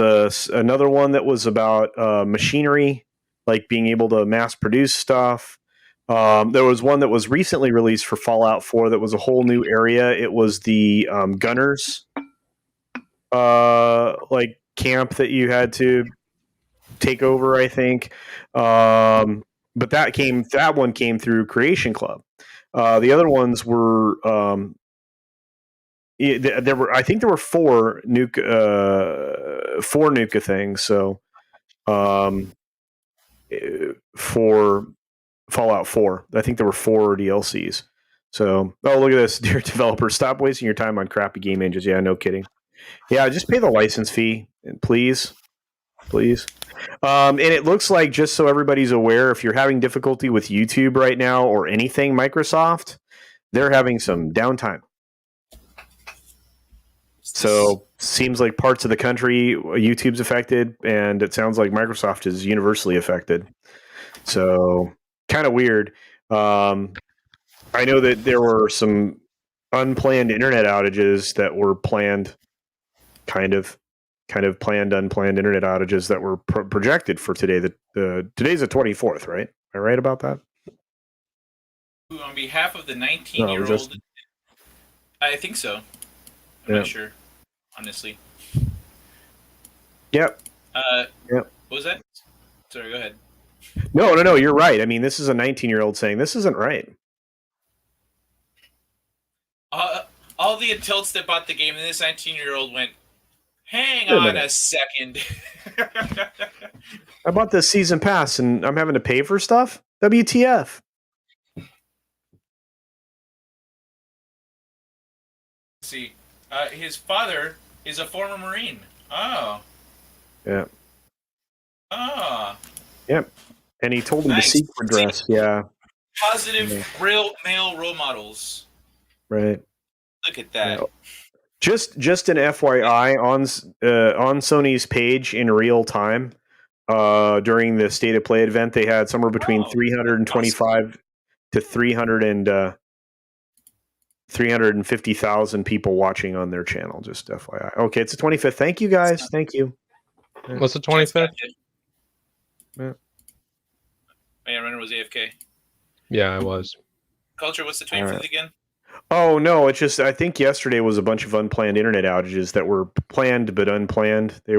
another one that was about machinery, like being able to mass produce stuff. There was one that was recently released for Fallout 4 that was a whole new area. It was the Gunners camp that you had to take over, I think. but that one came through Creation Club. The other ones were there were, I think there were four Nuka things. So for Fallout 4, I think there were 4 DLCs. So, oh, look at this, dear developer, stop wasting your time on crappy game engines. Yeah, no kidding. Yeah, just pay the license fee, please. And it looks like, just so everybody's aware, if you're having difficulty with YouTube right now or anything Microsoft, they're having some downtime. So seems like parts of the country YouTube's affected, and it sounds like Microsoft is universally affected. So kind of weird. I know that there were some unplanned internet outages that were planned, kind of planned, unplanned internet outages that were projected for today. Today's the 24th, right? Am I right about that? On behalf of the 19-year-old, I think so. I'm not sure, honestly. Yep. What was that? Sorry, go ahead. No, you're right. I mean, this is a 19-year-old saying this isn't right. All the adults that bought the game, and this 19-year-old went, hang on a second. I bought this season pass, and I'm having to pay for stuff? WTF? Let's see. His father is a former Marine. Oh. Yeah. Oh. Yep. And he told him the secret address. Yeah. Positive real male role models. Right. Look at that. Yeah. Just an FYI, on Sony's page in real time, during the State of Play event, they had somewhere between 325 to 350,000 people watching on their channel. Just FYI. Okay, it's the 25th. Thank you, guys. Thank you. What's the 25th? Yeah. Man, Renner was AFK. Yeah, I was. Culture, what's the 25th again? Oh, no, it's just, I think yesterday was a bunch of unplanned internet outages that were planned but unplanned. They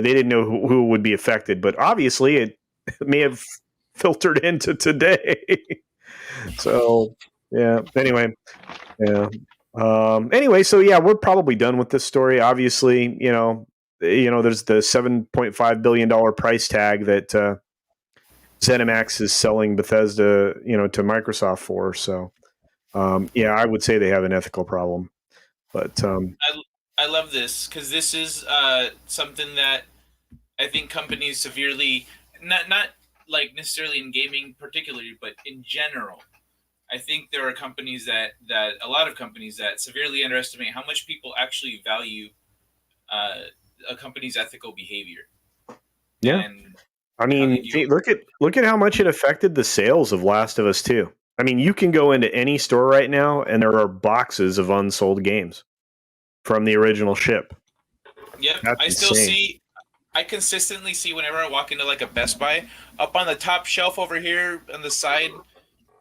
didn't know who would be affected, but obviously it may have filtered into today. So, yeah. Anyway, yeah. Anyway, so yeah, we're probably done with this story. Obviously, there's the $7.5 billion price tag that ZeniMax is selling Bethesda, to Microsoft for. So, yeah, I would say they have an ethical problem. But I love this because this is something that I think companies severely, not like necessarily in gaming particularly, but in general. I think there are companies that a lot of companies that severely underestimate how much people actually value a company's ethical behavior. Yeah, and I mean, look at how much it affected the sales of Last of Us 2. I mean, you can go into any store right now, and there are boxes of unsold games from the original ship. Yep, That's I consistently see whenever I walk into like a Best Buy, up on the top shelf over here on the side.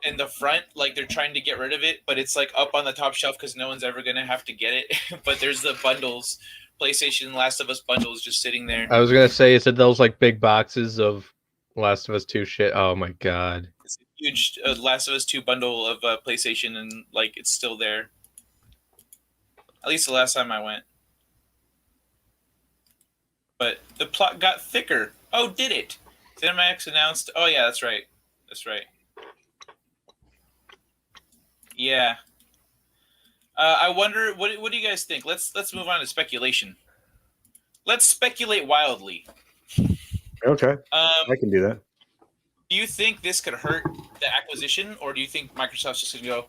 In the front, like they're trying to get rid of it, but it's like up on the top shelf because no one's ever gonna have to get it. But there's the bundles, PlayStation Last of Us bundles, just sitting there. I was gonna say, is it those like big boxes of Last of Us 2 shit? Oh my god! It's a huge Last of Us 2 bundle of PlayStation, and like it's still there. At least the last time I went. But the plot got thicker. Oh, did it? ZeniMax announced. Oh yeah, that's right. That's right. Yeah. I wonder, what do you guys think? Let's move on to speculation. Let's speculate wildly. Okay. I can do that. Do you think this could hurt the acquisition, or do you think Microsoft's just gonna go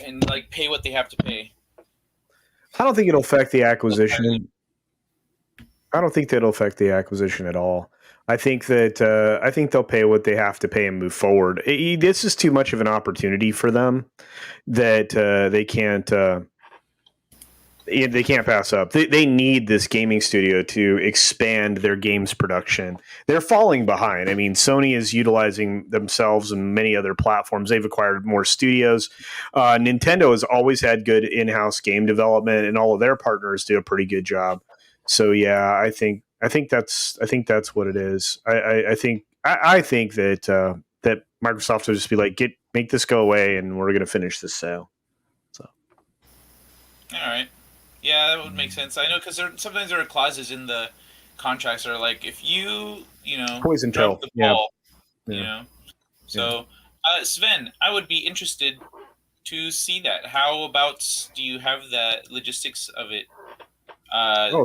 and like pay what they have to pay? I don't think it'll affect the acquisition. I don't think that'll affect the acquisition at all. I think they'll pay what they have to pay and move forward. This is too much of an opportunity for them that they can't pass up. They need this gaming studio to expand their games production. They're falling behind. I mean, Sony is utilizing themselves and many other platforms. They've acquired more studios. Nintendo has always had good in-house game development, and all of their partners do a pretty good job. So yeah, I think that's what it is. I I think that that Microsoft will just be like, make this go away, and we're going to finish this sale. So, all right, yeah, that would make sense. I know because sometimes there are clauses in the contracts that are like, if you poison drop pill, the ball, yeah. So, Sven, I would be interested to see that. How about, do you have the logistics of it?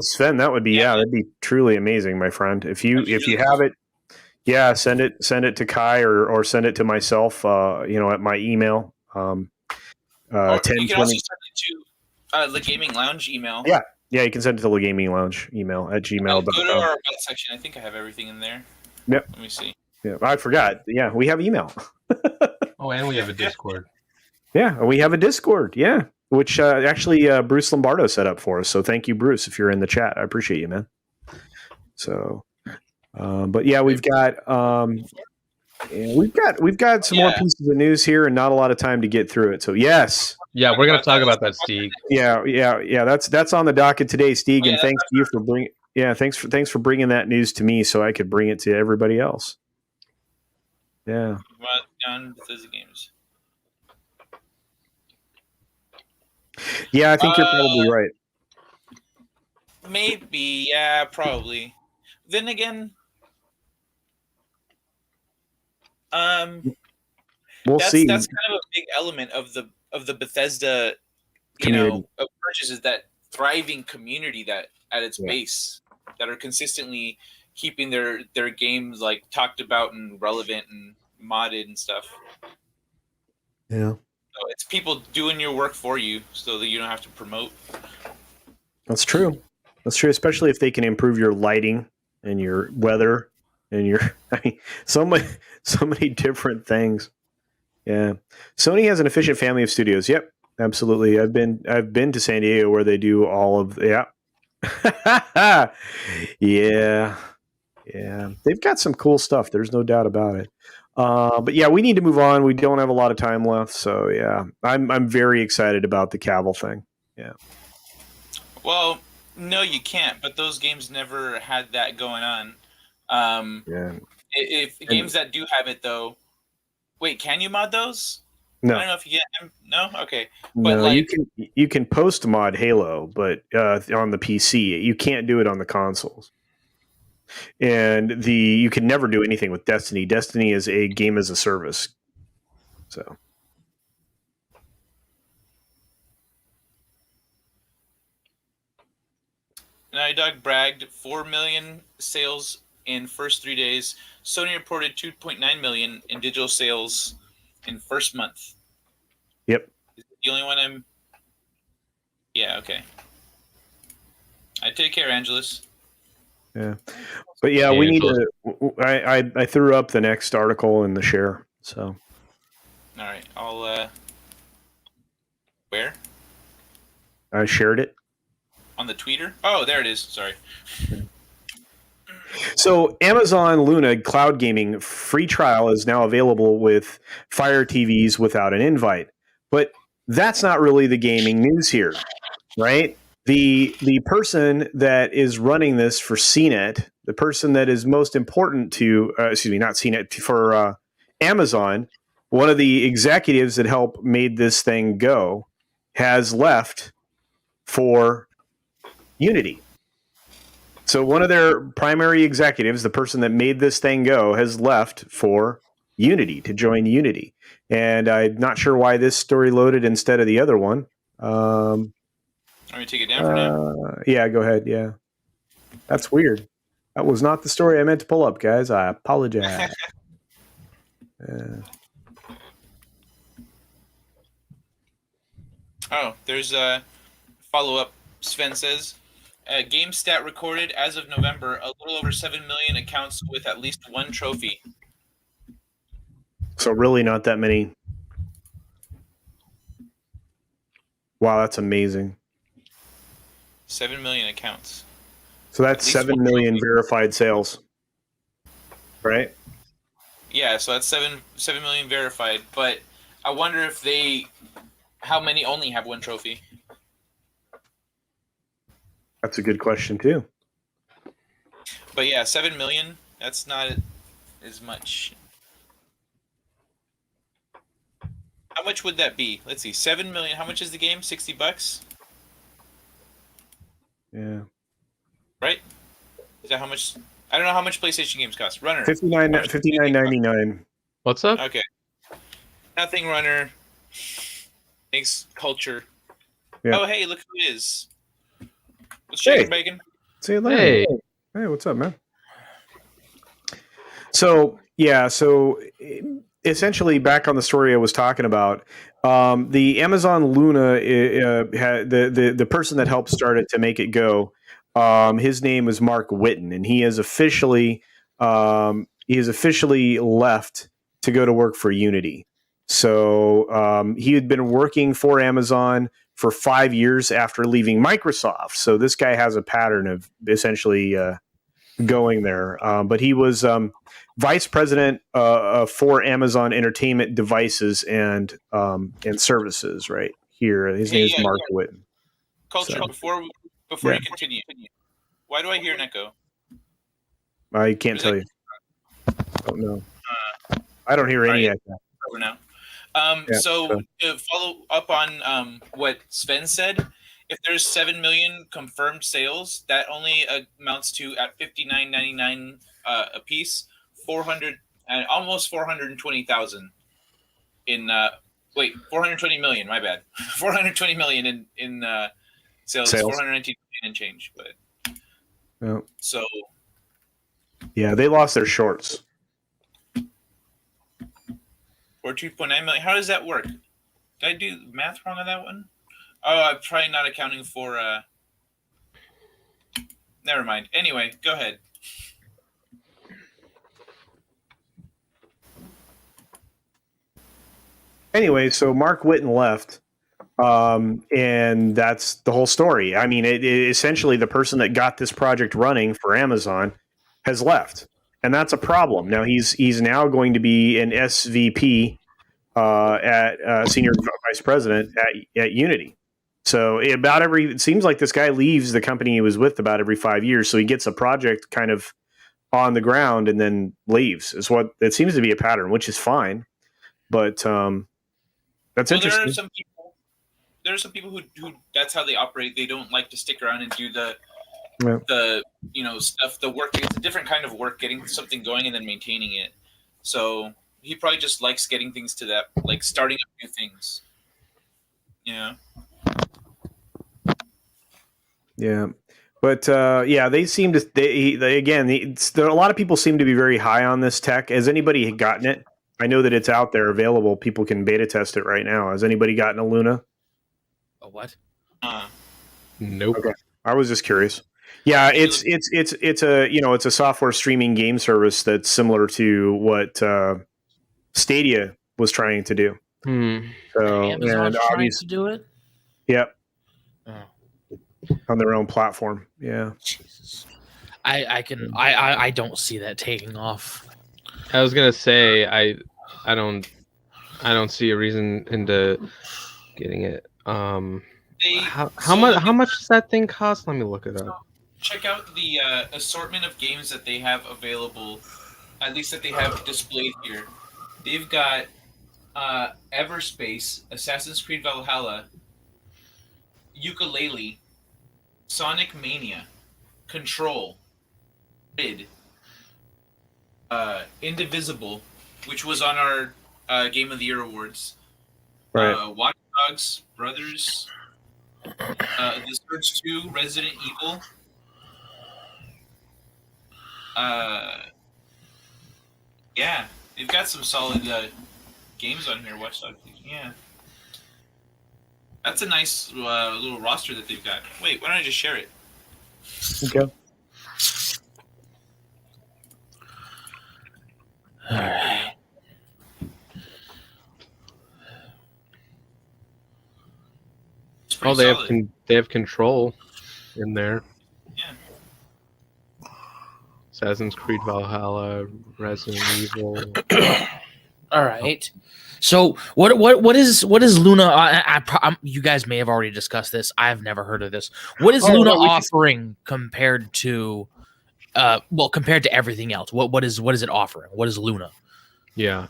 Sven, that would be that'd be truly amazing, my friend. If you have it, send it to Kai or send it to myself. At my email. Or you can also send it to the Gaming Lounge email. Yeah, you can send it to the Gaming Lounge email at gmail.com. Go to our about section. I think I have everything in there. Yep. Let me see. Yeah, I forgot. Yeah, we have email. And we have a Discord. Yeah, we have a Discord. Yeah, which actually Bruce Lombardo set up for us. So thank you, Bruce, if you're in the chat. I appreciate you, man. So, but yeah, we've got some more pieces of news here, and not a lot of time to get through it. So yes, we're gonna talk about that, Steve. Yeah. That's on the docket today, Steve. And thanks to you for bringing. Yeah, thanks for bringing that news to me, so I could bring it to everybody else. Yeah. On Bethesda games. Yeah, I think you're probably right. Maybe, yeah, probably. Then again, we'll see. That's kind of a big element of the Bethesda, purchase, is that thriving community that at its base that are consistently keeping their games like talked about and relevant and modded and stuff. Yeah. So it's people doing your work for you so that you don't have to promote. That's true. Especially if they can improve your lighting and your weather and so many different things. Yeah. Sony has an efficient family of studios. Yep. Absolutely. I've been to San Diego where they do all of Yeah. They've got some cool stuff. There's no doubt about it. But yeah, we need to move on. We don't have a lot of time left. So yeah, I'm very excited about the Cavill thing. Yeah. Well, no, you can't. But those games never had that going on. If games that do have it though, wait, can you mod those? No. I don't know if you can. No, okay. But no, you can post mod Halo, but on the PC, you can't do it on the consoles. And you can never do anything with Destiny. Destiny is a game as a service. So. Naughty Dog bragged 4 million sales in first 3 days. Sony reported 2.9 million in digital sales in first month. Yep. Is it the only one Yeah, okay. I take care, Angelus. Yeah. But yeah, we need to. I threw up the next article in the share. So. All right, I'll. Where? I shared it on the tweeter. Oh, there it is. Sorry. So Amazon Luna Cloud Gaming free trial is now available with Fire TVs without an invite. But that's not really the gaming news here, right? The person that is running this for CNET, the person that is most important to, not CNET, for Amazon, one of the executives that helped made this thing go, has left for Unity. So one of their primary executives, the person that made this thing go, has left for Unity, to join Unity. And I'm not sure why this story loaded instead of the other one. Let me take it down for now. Yeah, go ahead. Yeah. That's weird. That was not the story I meant to pull up, guys. I apologize. Oh, there's a follow-up. Sven says, GameStat recorded as of November a little over 7 million accounts with at least one trophy. So really not that many. Wow, that's amazing. 7 million accounts. So that's 7 million verified sales, right? Yeah, so that's 7 million verified. But I wonder if how many only have one trophy? That's a good question too. But yeah, 7 million. That's not as much. How much would that be? Let's see, 7 million. How much is the game? $60? Yeah. Right? Is that how much? I don't know how much PlayStation games cost. Runner. $59.99. What's up? Okay. Nothing Runner. Thanks, Culture. Yeah. Oh, hey, look who it is. What's shaking, bacon? See you later. Hey, what's up, man? So essentially, back on the story I was talking about, the Amazon Luna had the person that helped start it to make it go. His name is Mark Whitten, and he has officially left to go to work for Unity. So he had been working for Amazon for 5 years after leaving Microsoft. So this guy has a pattern of essentially going there. But he was vice president for Amazon Entertainment Devices and Services right here. His name is Mark Whitten. Culture, So, before you continue, why do I hear an echo? I can't tell you. Oh, no. I don't hear any echo. Over now. So to follow up on what Sven said, if there's 7 million confirmed sales, that only amounts to at $59.99 a piece, 400 and almost 420,000 in 420 million. My bad, 420 million in sales. 419 million and change, but so yeah, they lost their shorts. Or 2.9 million. How does that work? Did I do math wrong on that one? Oh, I'm probably not accounting for. Never mind. Anyway, go ahead. Anyway, so Mark Whitten left, and that's the whole story. I mean, it essentially the person that got this project running for Amazon has left, and that's a problem. Now he's now going to be an SVP at senior vice president at Unity. So it seems like this guy leaves the company he was with about every 5 years. So he gets a project kind of on the ground and then leaves. Is what it seems to be a pattern, which is fine. But that's interesting. There are some people who that's how they operate. They don't like to stick around and do the stuff, the work. It's a different kind of work, getting something going and then maintaining it. So he probably just likes getting things to that, like starting up new things. Yeah. Yeah. But they seem to. A lot of people seem to be very high on this tech. Has anybody gotten it? I know that it's out there available. People can beta test it right now. Has anybody gotten a Luna? A what? Nope. Okay. I was just curious. Yeah, it's a software streaming game service that's similar to what Stadia was trying to do. So Amazon's trying to do it. Yep. On their own platform. Yeah. Jesus. I don't see that taking off. I was gonna say I don't see a reason into getting it. How much does that thing cost? Let me look it up. Check out the assortment of games that they have available, at least that they have displayed here. They've got Everspace, Assassin's Creed Valhalla, Yooka-Laylee, Sonic Mania, Control, Rid, Indivisible, which was on our Game of the Year awards. Right. Watch Dogs, Brothers, The Surge 2, Resident Evil. Yeah, they've got some solid games on here. Watch Dogs, yeah. That's a nice little roster that they've got. Wait, why don't I just share it? Okay. All right. Oh, they have Control in there. Yeah. Assassin's Creed Valhalla, Resident Evil. All right. So what is Luna? You guys may have already discussed this. I've never heard of this. What is Luna offering compared to Well, compared to everything else, what is it offering? What is Luna? Yeah.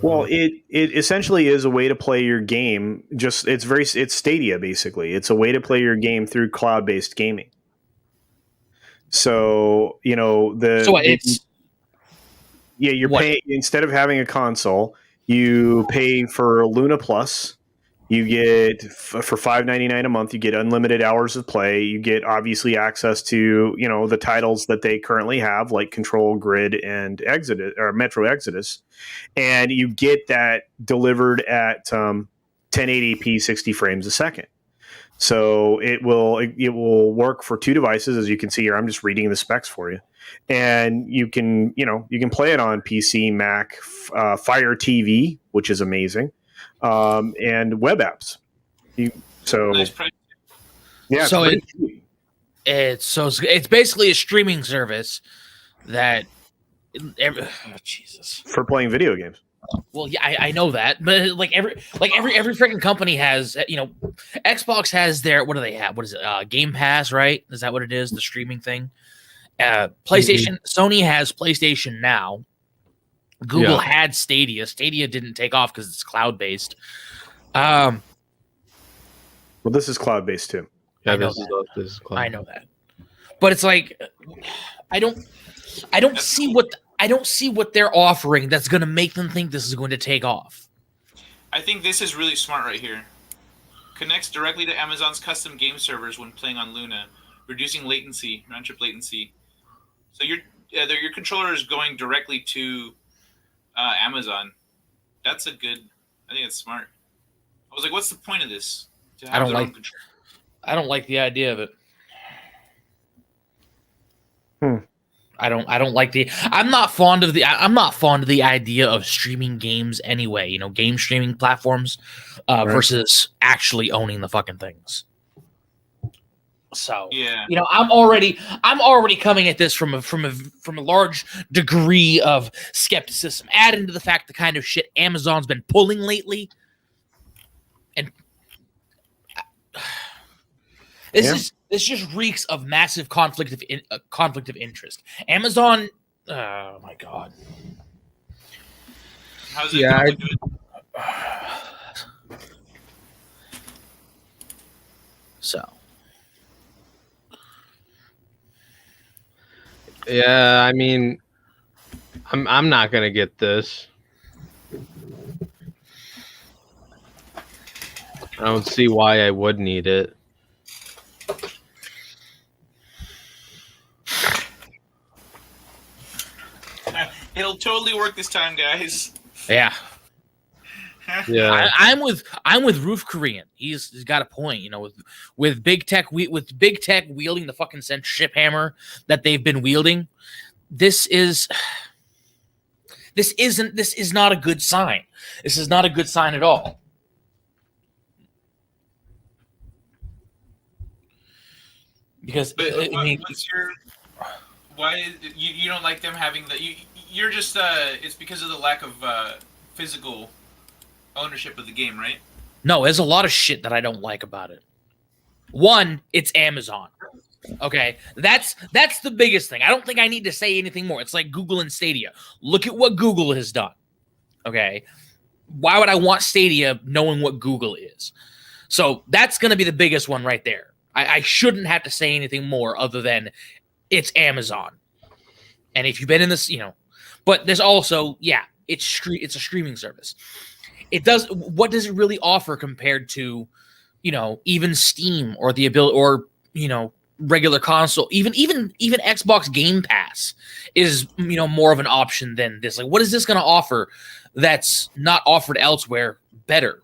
Well, it essentially is a way to play your game. It's Stadia basically. It's a way to play your game through cloud-based gaming. So you're paying instead of having a console, you pay for Luna Plus. You get for $5.99 a month. You get unlimited hours of play. You get obviously access to the titles that they currently have, like Control, Grid, and Exodus or Metro Exodus, and you get that delivered at 1080p 60 frames a second. So it will work for two devices, as you can see here. I'm just reading the specs for you, and you can play it on PC, Mac, Fire TV, which is amazing. And web apps. It's basically a streaming service that Jesus for playing video games. Well, yeah, I know that, but like every freaking company has, Xbox has their, what do they have? What is it? Game Pass, right? Is that what it is? The streaming thing. PlayStation, Sony has PlayStation Now. Google had Stadia. Stadia didn't take off because it's cloud based. Well, this is cloud based too. Yeah, this is cloud. I know that, but it's like I don't see what they're offering that's going to make them think this is going to take off. I think this is really smart right here. Connects directly to Amazon's custom game servers when playing on Luna, reducing latency, round-trip latency. So your controller is going directly to Amazon. I think it's smart. I was like, what's the point of this? I don't like the idea of it. I'm not fond of the idea of streaming games anyway, game streaming platforms versus actually owning the fucking things. So I'm already coming at this from a large degree of skepticism. Add into the fact the kind of shit Amazon's been pulling lately, and this just reeks of massive conflict of interest. Amazon, oh my god. How's it going? So. Yeah, I mean, I'm not gonna get this. I don't see why I would need it. It'll totally work this time, guys. Yeah. Yeah. I'm with Roof Korean. He's got a point, with big tech wielding the fucking censorship hammer that they've been wielding. This is not a good sign. This is not a good sign at all. Because why you don't like them having you're just it's because of the lack of physical ownership of the game, right? No, there's a lot of shit that I don't like about it. One, it's Amazon. Okay, that's the biggest thing. I don't think I need to say anything more. It's like Google and Stadia. Look at what Google has done. Okay, why would I want Stadia knowing what Google is? So that's going to be the biggest one right there. I shouldn't have to say anything more other than it's Amazon. And if you've been in this, but there's also, it's a streaming service. What does it really offer compared to, even Steam or the ability or, regular console, even Xbox Game Pass is, more of an option than this. Like, what is this going to offer that's not offered elsewhere better?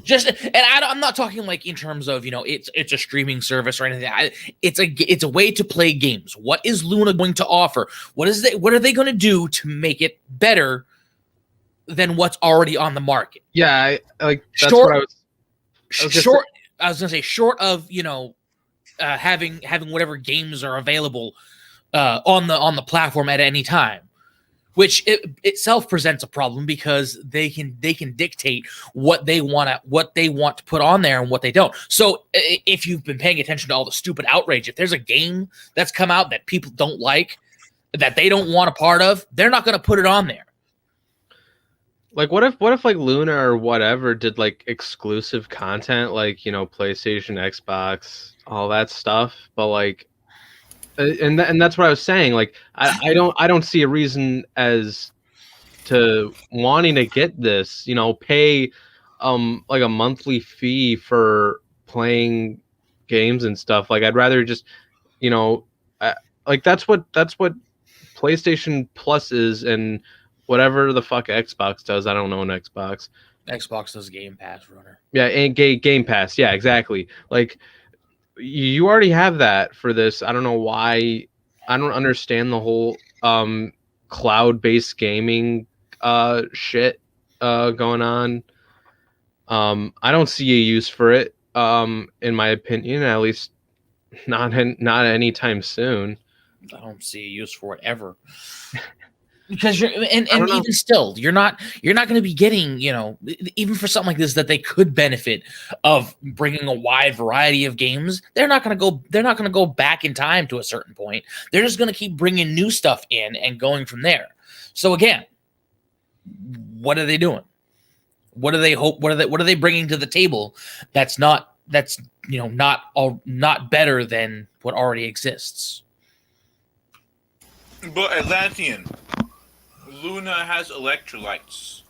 I'm not talking like in terms of it's a streaming service or anything. It's a way to play games. What is Luna going to offer? What are they going to do to make it better than what's already on the market? Yeah, that's what I was. I was gonna say short of having whatever games are available on the platform at any time. which itself presents a problem because they can dictate what they want to put on there and what they don't. So if you've been paying attention to all the stupid outrage, if there's a game that's come out that people don't like, that they don't want a part of, they're not going to put it on there. Like, what if like Luna or whatever did like exclusive content, like, you know, PlayStation, Xbox, all that stuff, but like, and that's what I was saying. Like, I don't see a reason as to wanting to get this, you know, pay like a monthly fee for playing games and stuff. Like, I'd rather just, you know, like that's what PlayStation Plus is, and whatever the fuck Xbox does. I don't know an Xbox. Xbox does Game Pass, runner. Yeah, and Game Pass. Yeah, exactly. Like, you already have that for this. I don't know why. I don't understand the whole cloud-based gaming shit going on. I don't see a use for it, in my opinion, at least not anytime soon. I don't see a use for it ever. Because you're and even still, you're not going to be getting, you know, even for something like this that they could benefit of bringing a wide variety of games. They're not going to go back in time to a certain point. They're just going to keep bringing new stuff in and going from there. So again, what are they doing? What do they hope? What are they bringing to the table? That's not better than what already exists. But Atlantean, Luna has electrolytes.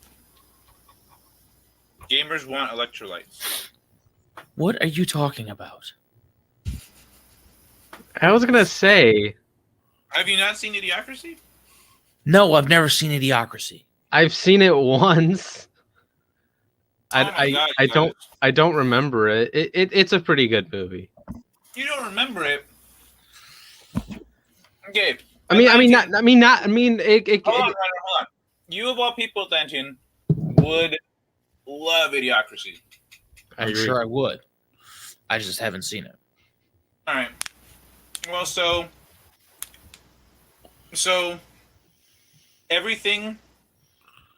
Gamers want electrolytes. What are you talking about? I was gonna say. Have you not seen Idiocracy? No, I've never seen Idiocracy. I've seen it once. God, I don't remember it. It's a pretty good movie. You don't remember it? Okay. Hold on. You of all people, Atlantean, would love Idiocracy. I'm sure I would. I just haven't seen it. All right. Well, so everything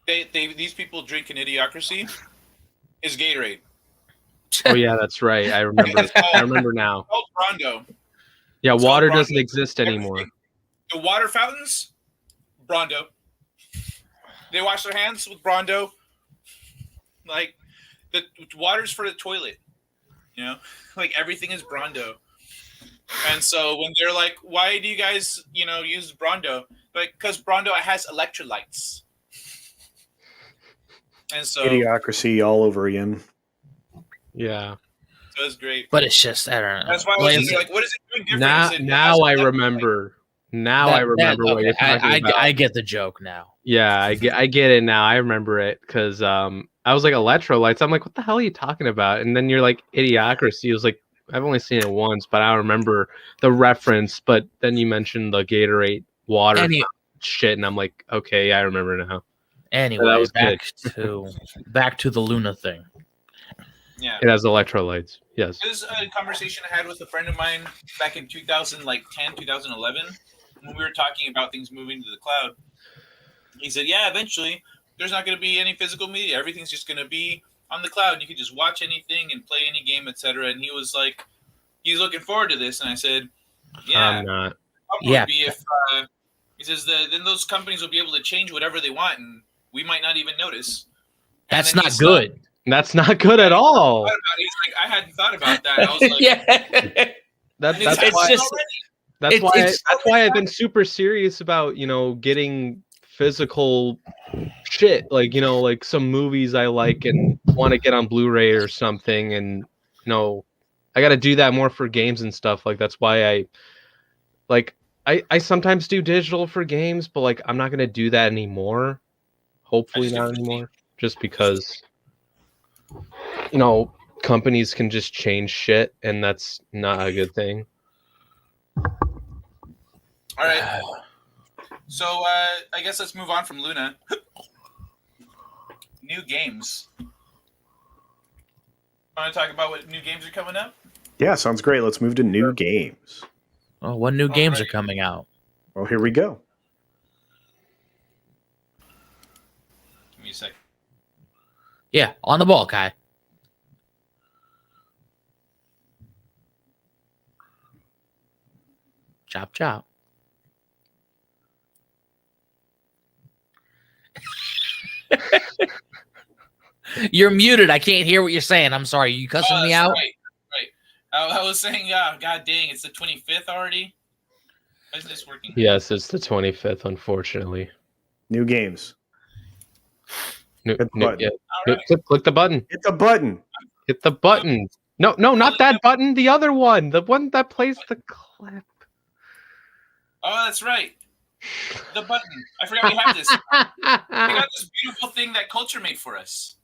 these people drink in Idiocracy is Gatorade. Oh yeah, that's right. I remember. I remember now. It's called Brondo. Yeah, It's water called doesn't Brondo. exist anymore. The water fountains, Brondo. They wash their hands with Brondo. Like, the water's for the toilet. You know? Like, everything is Brondo. And so when they're like, why do you guys, use Brondo? Like, because Brondo has electrolytes. And so... Idiocracy all over again. Yeah. So it's great. But it's just, I don't know. That's why I was like, what is it doing different? Now I remember. I remember what you're talking about. I get the joke now. Yeah, I get it now. I remember it because I was like, electrolytes. I'm like, what the hell are you talking about? And then you're like, Idiocracy. I was like, I've only seen it once, but I don't remember the reference. But then you mentioned the Gatorade water shit, and I'm like, okay, yeah, I remember now. Anyway, that was back to the Luna thing. Yeah, it has electrolytes. Yes. This is a conversation I had with a friend of mine back in 2010, 2011, when we were talking about things moving to the cloud. He said, "Yeah, eventually there's not going to be any physical media. Everything's just going to be on the cloud. You can just watch anything and play any game, etc." And he was like, he's looking forward to this. And I said, "Yeah, I'm not. Yeah." Be if he says then those companies will be able to change whatever they want, and we might not even notice. That's not good. That's not good at all. He's like, I hadn't thought about that. I was like, yeah. That's why I've been super serious about, getting physical shit, like some movies I like and want to get on Blu-ray or something, and I got to do that more for games and stuff. Like, that's why I sometimes do digital for games, but like I'm not gonna do that anymore. Hopefully not anymore, just because companies can just change shit, and that's not a good thing. All right. So I guess let's move on from Luna. New games. Want to talk about what new games are coming up? Yeah, sounds great. Let's move to new games. Oh, what new games are coming out? Well, here we go. me a second. Yeah, on the ball, Kai. Chop, chop. You're muted. I can't hear what you're saying. I'm sorry. You cussing me out? Right. I was saying, God dang, it's the 25th already. Why isn't this working? Yes, it's the 25th, unfortunately. New games. Click the button. Hit the button. Hit the button. No, not that button. The other one. The one that plays the clip. Oh, that's right. The button. I forgot we have this. We got this beautiful thing that Culture made for us.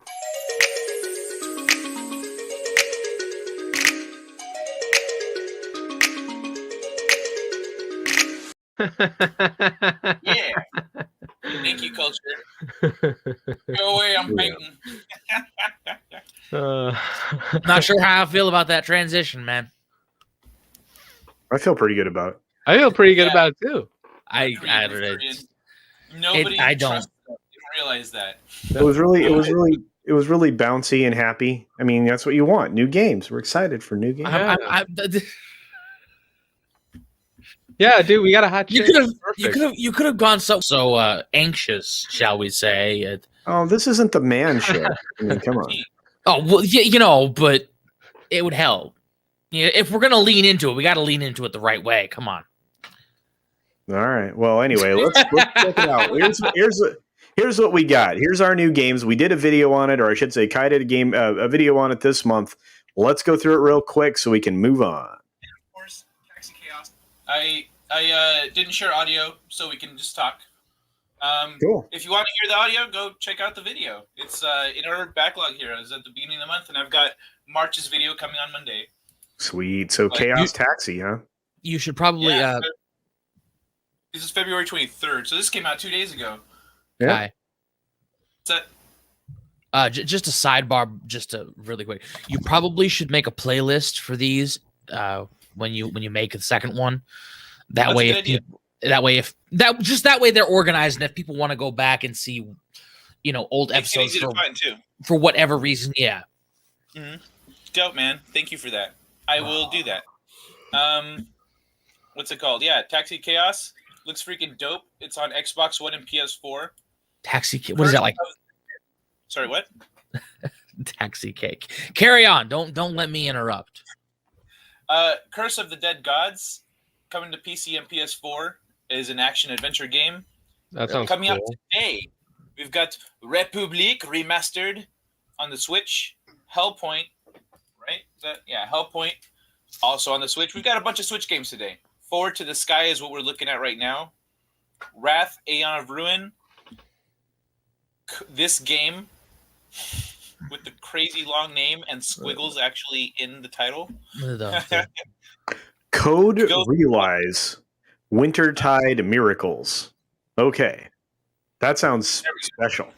Yeah. Thank you, Culture. Go away, I'm painting. Not sure how I feel about that transition, man. I feel pretty good about it. I feel pretty good about it too. I Nobody I don't realize that. It was really bouncy and happy. I mean, that's what you want. New games. We're excited for new games. Yeah, dude, we got a hot chick. You could have gone so anxious, shall we say? Oh, this isn't the man show. I mean, come on. Oh well, yeah, but it would help. Yeah, if we're gonna lean into it, we got to lean into it the right way. Come on. All right. Well, anyway, let's check it out. Here's what we got. Here's our new games. We did a video on it, or I should say, Kai did a video on it this month. Let's go through it real quick so we can move on. And of course, Taxi Chaos. I didn't share audio, so we can just talk. Cool. If you want to hear the audio, go check out the video. It's in our backlog here. It's at the beginning of the month, and I've got March's video coming on Monday. Sweet. So Chaos Taxi, huh? You should probably. This is February 23rd, so this came out 2 days ago. Yeah. What's that? Just a sidebar, just a really quick. You probably should make a playlist for these when you make the second one. That way, they're organized, and if people want to go back and see, old episodes for whatever reason, yeah. Mm-hmm. Dope, man. Thank you for that. I will do that. What's it called? Yeah, Taxi Chaos looks freaking dope. It's on Xbox One and PS4. What is that like? Sorry, what? Taxi Cake. Carry on. Don't let me interrupt. Curse of the Dead Gods coming to PC and PS4 is an action adventure game. That sounds coming cool. out today. We've got Republique remastered on the Switch. Hellpoint, right? Hellpoint also on the Switch. We've got a bunch of Switch games today. Forward to the Sky is what we're looking at right now. Wrath, Aeon of Ruin. This game with the crazy long name and squiggles actually in the title. Code Realize Wintertide Miracles. Okay. That sounds special.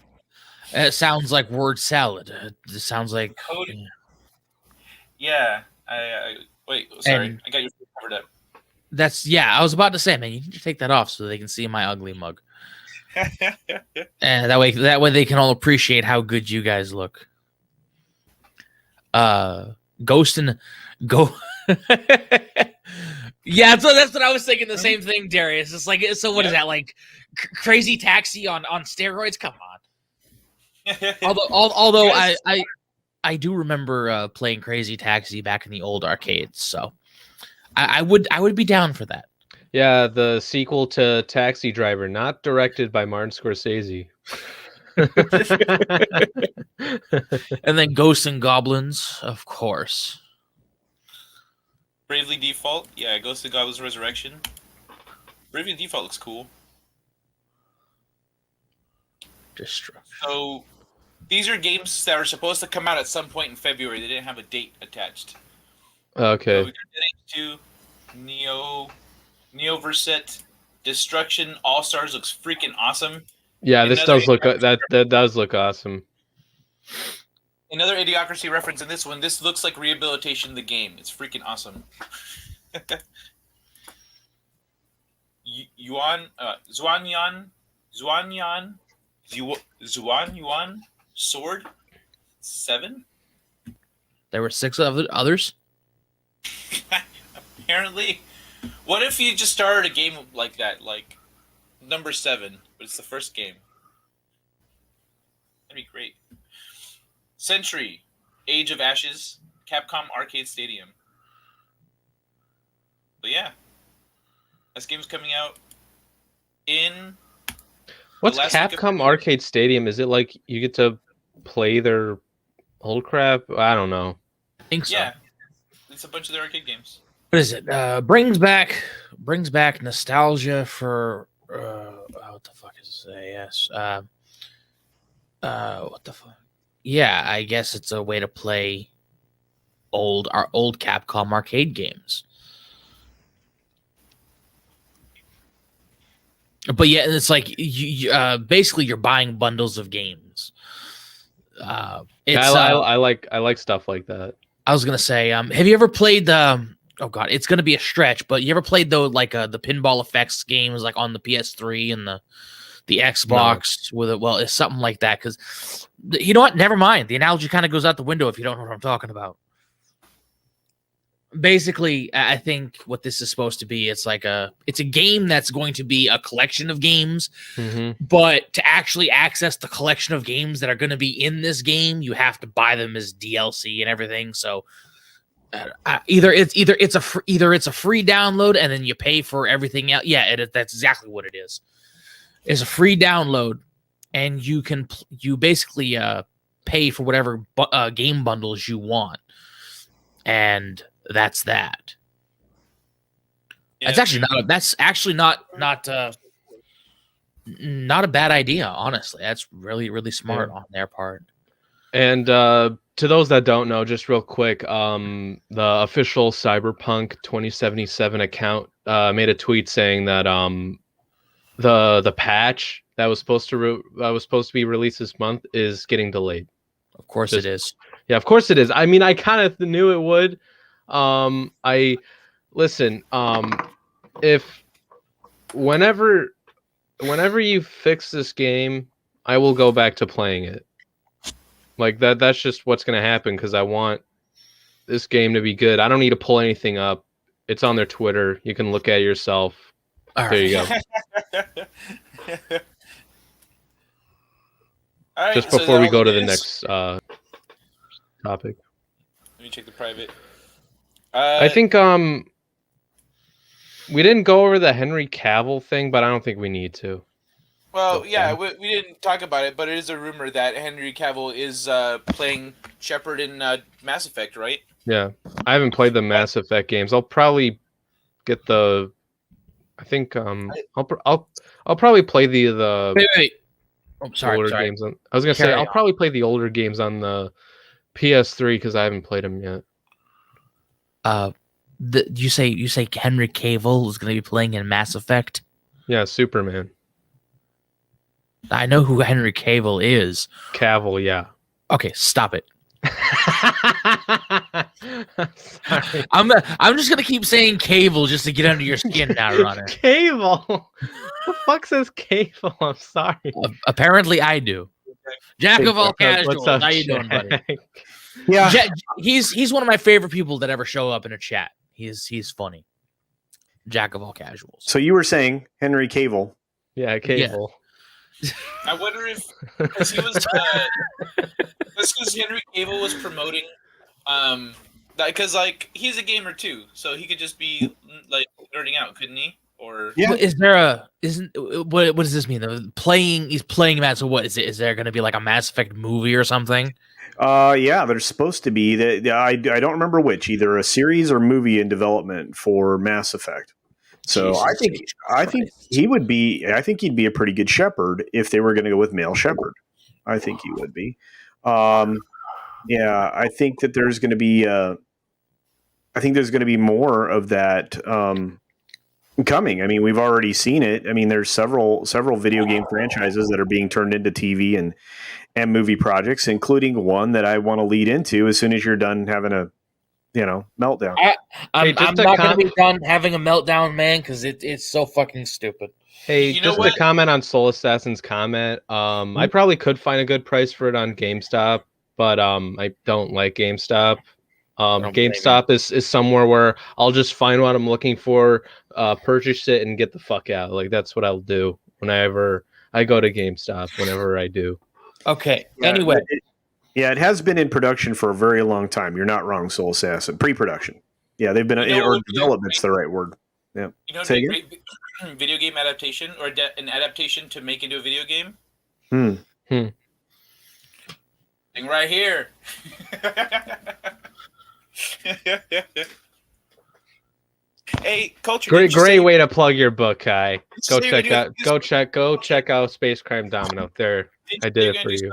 It sounds like word salad. It sounds like Code. Yeah. Wait, sorry. I got your food covered up. I was about to say, man, you need to take that off so they can see my ugly mug. And that way they can all appreciate how good you guys look. Ghost and Go. Yeah, so that's what I was thinking. The same thing, Darius. It's like, so what is that, like Crazy Taxi on steroids? Come on. Although I do remember playing Crazy Taxi back in the old arcades, so I would be down for that. Yeah, the sequel to Taxi Driver, not directed by Martin Scorsese. And then Ghosts and Goblins, of course. Bravely Default. Yeah, Ghosts and Goblins Resurrection. Bravely Default looks cool. Destruction. So these are games that are supposed to come out at some point in February. They didn't have a date attached. Okay. So we got to Neo Verset Destruction All Stars looks freaking awesome. Yeah, this does look that does look awesome. Another Idiocracy reference in this one. This looks like Rehabilitation the game. It's freaking awesome. Zhuanyan Yuan Sword 7. There were 6 others. Apparently, what if you just started a game like that, like number 7, but it's the first game? That'd be great. Century, Age of Ashes, Capcom Arcade Stadium. But yeah, this game's coming out in. What's Capcom Arcade Stadium? Is it like you get to play their old crap? I don't know. I think so. Yeah, it's a bunch of their arcade games. What is it? Brings back nostalgia for what the fuck is it? Yes. What the fuck? Yeah, I guess it's a way to play our old Capcom arcade games. But yeah, it's like you basically you're buying bundles of games. I like stuff like that. I was gonna say, have you ever played the? Oh god, it's gonna be a stretch, but you ever played the Pinball Effects games like on the PS3 and the Xbox with it? Well, it's something like that because you know what? Never mind. The analogy kind of goes out the window if you don't know what I'm talking about. Basically, I think what this is supposed to be, it's a game that's going to be a collection of games, but to actually access the collection of games that are going to be in this game, you have to buy them as DLC and everything. So either it's a free download and then you pay for everything else. Yeah, that's exactly what it is. It's a free download, and you basically pay for whatever game bundles you want, and that's that. Yeah, that's actually not a bad idea, honestly. That's really, really smart on their part. And to those that don't know, just real quick, the official Cyberpunk 2077 account made a tweet saying that the patch that was supposed to be released this month is getting delayed. Of course it is. Yeah, of course it is. I mean, I kind of knew it would. If whenever you fix this game, I will go back to playing it. Like that's just what's going to happen because I want this game to be good. I don't need to pull anything up. It's on their Twitter. You can look at it yourself. All there you go. All right, just before we go to the next topic. Let me check the private. I think we didn't go over the Henry Cavill thing, but I don't think we need to. Well, yeah, we didn't talk about it, but it is a rumor that Henry Cavill is playing Shepard in Mass Effect, right? Yeah, I haven't played the Mass Effect games. I'll probably get the. I think I'll probably play the. Wait. Oh, sorry. Games on, I was gonna say I'll probably play the older games on the PS3 because I haven't played them yet. You say Henry Cavill is going to be playing in Mass Effect? Yeah, Superman. I know who Henry Cavill is. Cavill, yeah. Okay, stop it. I'm just gonna keep saying Cavill just to get under your skin now, Runner. Cavill. The fuck says Cavill? I'm sorry. Apparently, I do. Jack of all casuals. How you doing, buddy? Yeah, he's one of my favorite people that ever show up in a chat. He's funny. Jack of all casuals. So you were saying Henry Cavill? Yeah, Cavill. Yeah. I wonder if because he was because Henry Cavill was promoting because like he's a gamer too, so he could just be like nerding out, couldn't he? Or yeah, what does this mean? He's playing Mass. So what is it? Is there going to be like a Mass Effect movie or something? Yeah, there's supposed to be. I don't remember which, either a series or movie in development for Mass Effect. So Jesus I think he would be. I think he'd be a pretty good Shepard if they were going to go with male Shepard. I think he would be. Yeah, I think that there's going to be. I think there's going to be more of that coming. I mean, we've already seen it. I mean, there's several video game franchises that are being turned into TV and movie projects, including one that I want to lead into as soon as you're done having a meltdown. I'm not going to be done having a meltdown, man, because it's so fucking stupid. Hey, You know just what? to comment on Soul Assassin's comment, I probably could find a good price for it on GameStop, but I don't like GameStop. GameStop is somewhere where I'll just find what I'm looking for, purchase it, and get the fuck out. Like that's what I'll do whenever I go to GameStop. Whenever I do. Okay. Yeah, Anyway, it has been in production for a very long time. You're not wrong, Soul Assassin. Pre-production. Yeah, they've been or development's the right word. Yeah. You know, Say a again? great video game adaptation or an adaptation to make into a video game. Thing right here. Hey, Culture. Great way to plug your book, Kai. Go say check out Space Crime Domino. There, I did it for you.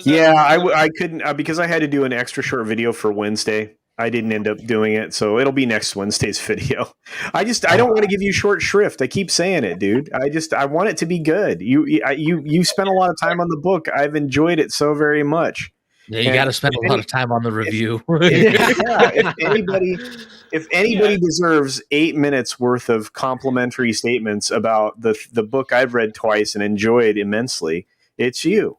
Yeah, I couldn't because I had to do an extra short video for Wednesday. I didn't end up doing it, so it'll be next Wednesday's video. I don't want to give you short shrift. I keep saying it, dude. I want it to be good. You spent a lot of time on the book. I've enjoyed it so very much. Yeah, you got to spend a lot of time on the review. If anybody deserves 8 minutes worth of complimentary statements about the book I've read twice and enjoyed immensely, it's you.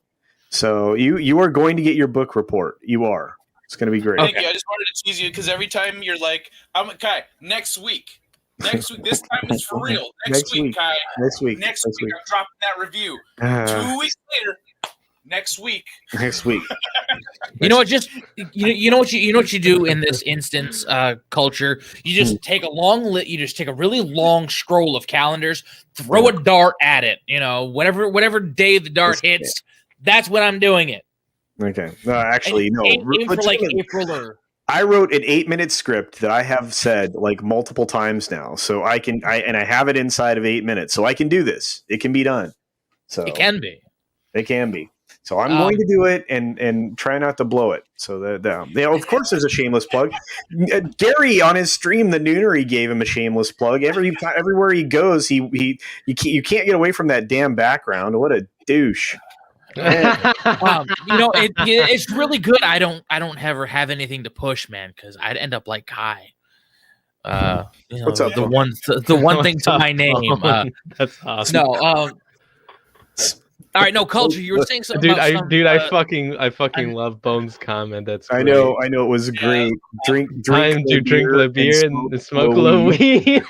So you are going to get your book report. You are. It's going to be great. Thank you. I just wanted to tease you because every time you're like, "I'm Kai." Next week. This time it's for real. Next week, Kai. Next week. I'm dropping that review. 2 weeks later. Next week. You know what? Just you know what you do in this instance, Culture. You just take a you just take a really long scroll of calendars, throw a dart at it. You know, whatever day the dart hits, that's when I'm doing it. Okay. Actually, no. Aim for like April or. I wrote an 8-minute script that I have said like multiple times now, so I have it inside of 8 minutes, so I can do this. It can be done. So it can be. It can be. So I'm going to do it and try not to blow it. So of course, there's a shameless plug. Gary on his stream, the Noonery, gave him a shameless plug. Everywhere he goes, you can't get away from that damn background. What a douche. It's really good. I don't ever have anything to push, man, because I'd end up like Kai. What's up? The one thing to my name. That's awesome. No. All right, no, Culture. You were saying something, dude. I fucking love Bones' comment. That's great. I know. It was great. Drink time to drink the beer and smoke a little weed.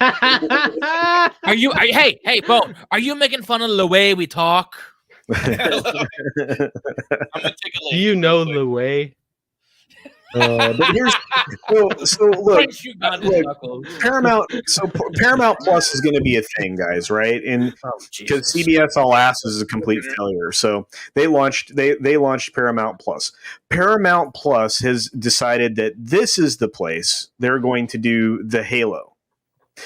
Hey, Bone? Are you making fun of the way we talk? I'm gonna take a Do you know the way? But here's look, Paramount. So Paramount Plus is going to be a thing, guys, right? And because CBS All Access is a complete failure, so they launched Paramount Plus. Paramount Plus has decided that this is the place they're going to do the Halo.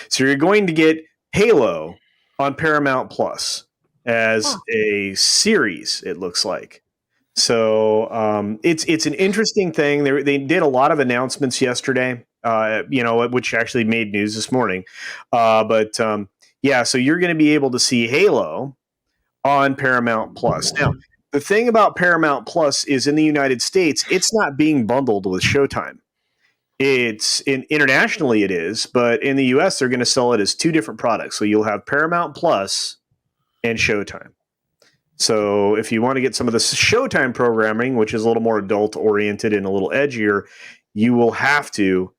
So you're going to get Halo on Paramount Plus as a series. It looks like. So it's an interesting thing. They did a lot of announcements yesterday, which actually made news this morning. So you're going to be able to see Halo on Paramount Plus. Now, the thing about Paramount Plus is in the United States, it's not being bundled with Showtime. Internationally it is, but in the US, they're going to sell it as two different products. So you'll have Paramount Plus and Showtime. So if you want to get some of the Showtime programming, which is a little more adult oriented and a little edgier, you will have to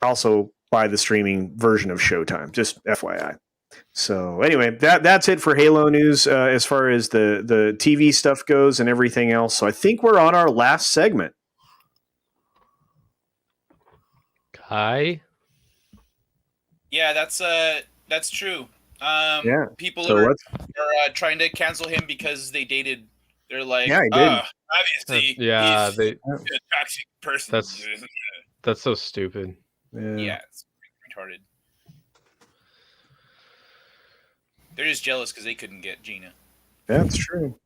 also buy the streaming version of Showtime. Just FYI. So anyway, that's it for Halo news as far as the TV stuff goes and everything else. So I think we're on our last segment. Kai? Yeah, that's true. People are trying to cancel him because they dated. They're like, yeah, he did. Obviously, he's a toxic person. That's so stupid. Yeah, it's retarded. They're just jealous because they couldn't get Gina. That's true.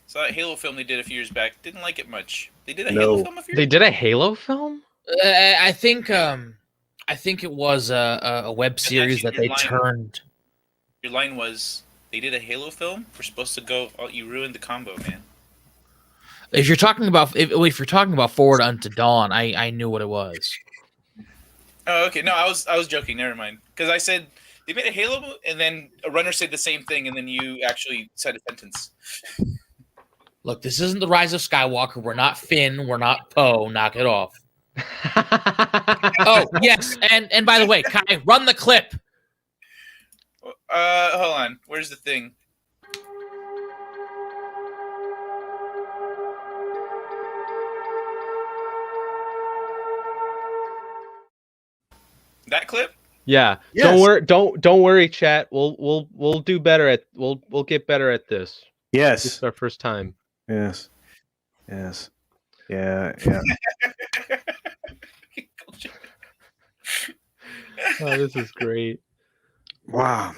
So that Halo film they did a few years back, didn't like it much. They did a Halo film a few years They did a Halo film? I think it was a web series that they turned. Your line was, they did a Halo film. We're supposed to go. Oh, you ruined the combo, man. If you're talking about Forward Unto Dawn, I knew what it was. Oh, okay. No, I was joking. Never mind. Because I said They made a Halo, and then a runner said the same thing, and then you actually said a sentence. Look, this isn't the Rise of Skywalker. We're not Finn. We're not Poe. Knock it off. Oh, yes. And by the way, Kai, run the clip. Hold on. Where's the thing? That clip? Yeah. Yes. Don't worry, chat. We'll do better at we'll get better at this. Yes. This is our first time. Yes. Yes. Yeah. Oh, this is great. Wow.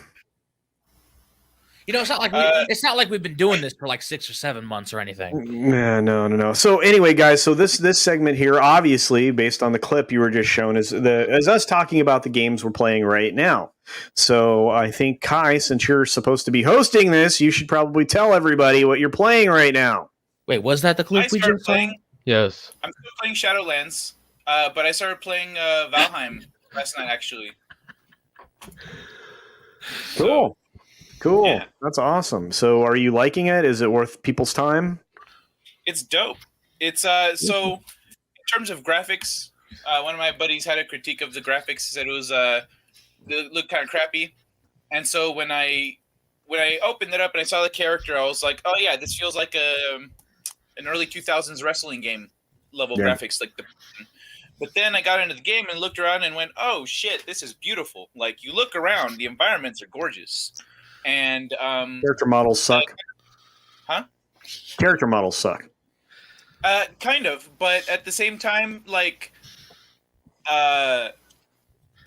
You know, it's not like we've been doing this for like 6 or 7 months or anything. Yeah, no. So anyway, guys, so this segment here, obviously, based on the clip you were just shown, is us talking about the games we're playing right now. So I think, Kai, since you're supposed to be hosting this, you should probably tell everybody what you're playing right now. Wait, was that the clip we just saw? Yes. I'm still playing Shadowlands, but I started playing Valheim last night, actually. Cool. Cool. Yeah. That's awesome. So are you liking it? Is it worth people's time? It's dope. It's so in terms of graphics, one of my buddies had a critique of the graphics. He said it was it looked kind of crappy. And so when I opened it up and I saw the character, I was like, oh yeah, this feels like an early 2000s wrestling game level graphics, like the. But then I got into the game and looked around and went, oh shit, this is beautiful. Like you look around, the environments are gorgeous. And character models suck. Huh? Character models suck. Kind of, but at the same time, like,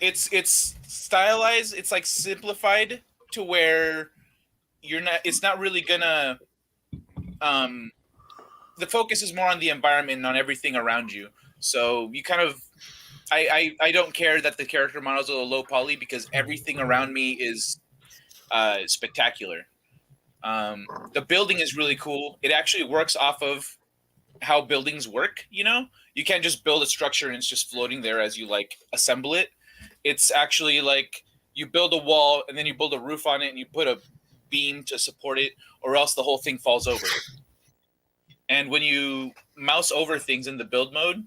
it's stylized. It's like simplified to where it's not really gonna. The focus is more on the environment and on everything around you. So you kind of, I don't care that the character models are low poly because everything around me is spectacular. The building is really cool. It actually works off of how buildings work. You know, you can't just build a structure and it's just floating there as you like assemble it. It's actually like you build a wall and then you build a roof on it and you put a beam to support it, or else the whole thing falls over. And when you mouse over things in the build mode,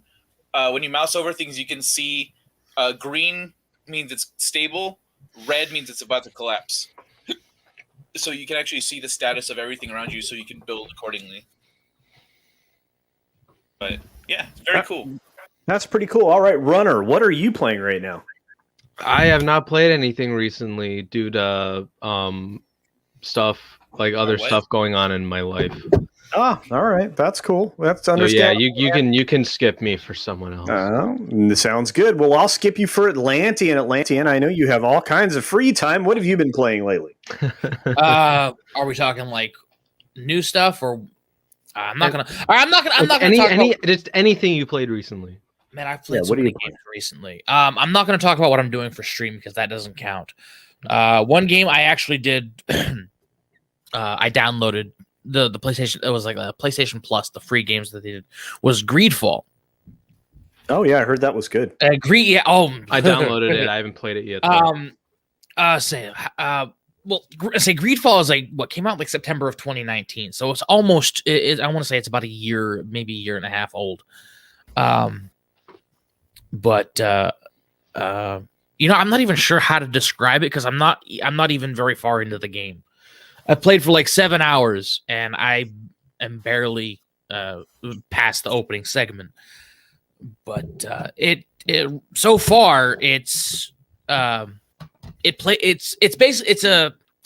when you mouse over things, you can see green means it's stable, red means it's about to collapse. So you can actually see the status of everything around you so you can build accordingly. But yeah, it's very cool. That's pretty cool. All right, Runner, what are you playing right now? I have not played anything recently due to stuff like other stuff going on in my life. Ah, all right, that's cool. That's understandable. So yeah, you can skip me for someone else. Sounds good. Well, I'll skip you for Atlantean. I know you have all kinds of free time. What have you been playing lately? Are we talking like new stuff, or I'm not gonna just anything you played recently. Man, I've played so many games recently. I'm not gonna talk about what I'm doing for stream because that doesn't count. One game I actually did. I downloaded the PlayStation. It was like a PlayStation Plus. The free games that they did was Greedfall. Oh yeah, I heard that was good. I downloaded it. I haven't played it yet. Greedfall is like what came out like September of 2019. So it's almost. I want to say it's about a year, maybe a year and a half old. But I'm not even sure how to describe it because I'm not even very far into the game. I played for like 7 hours and I am barely past the opening segment. But it so far it's basically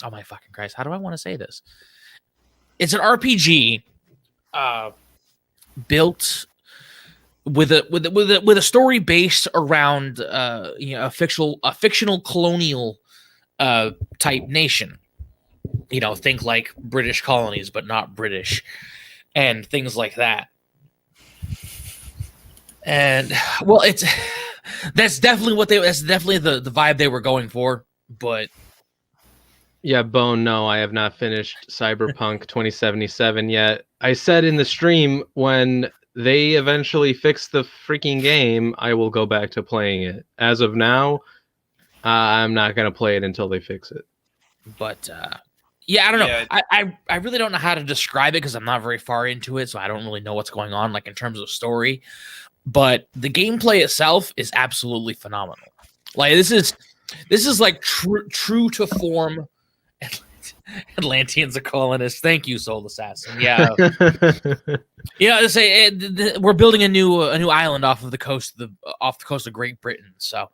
oh my fucking Christ, how do I want to say this? It's an RPG built with a story based around a fictional colonial type nation. Think like British colonies, but not British, and things like that. And well, that's definitely the vibe they were going for. But yeah, Bone, no, I have not finished Cyberpunk 2077 yet. I said in the stream when they eventually fix the freaking game, I will go back to playing it. As of now, I'm not gonna play it until they fix it. But yeah, I don't know. I really don't know how to describe it because I'm not very far into it, so I don't really know what's going on, like in terms of story. But the gameplay itself is absolutely phenomenal. Like this is like true to form. Atlanteans are calling us. Thank you, Soul Assassin. Yeah. They say we're building a new island off the coast of Great Britain. So,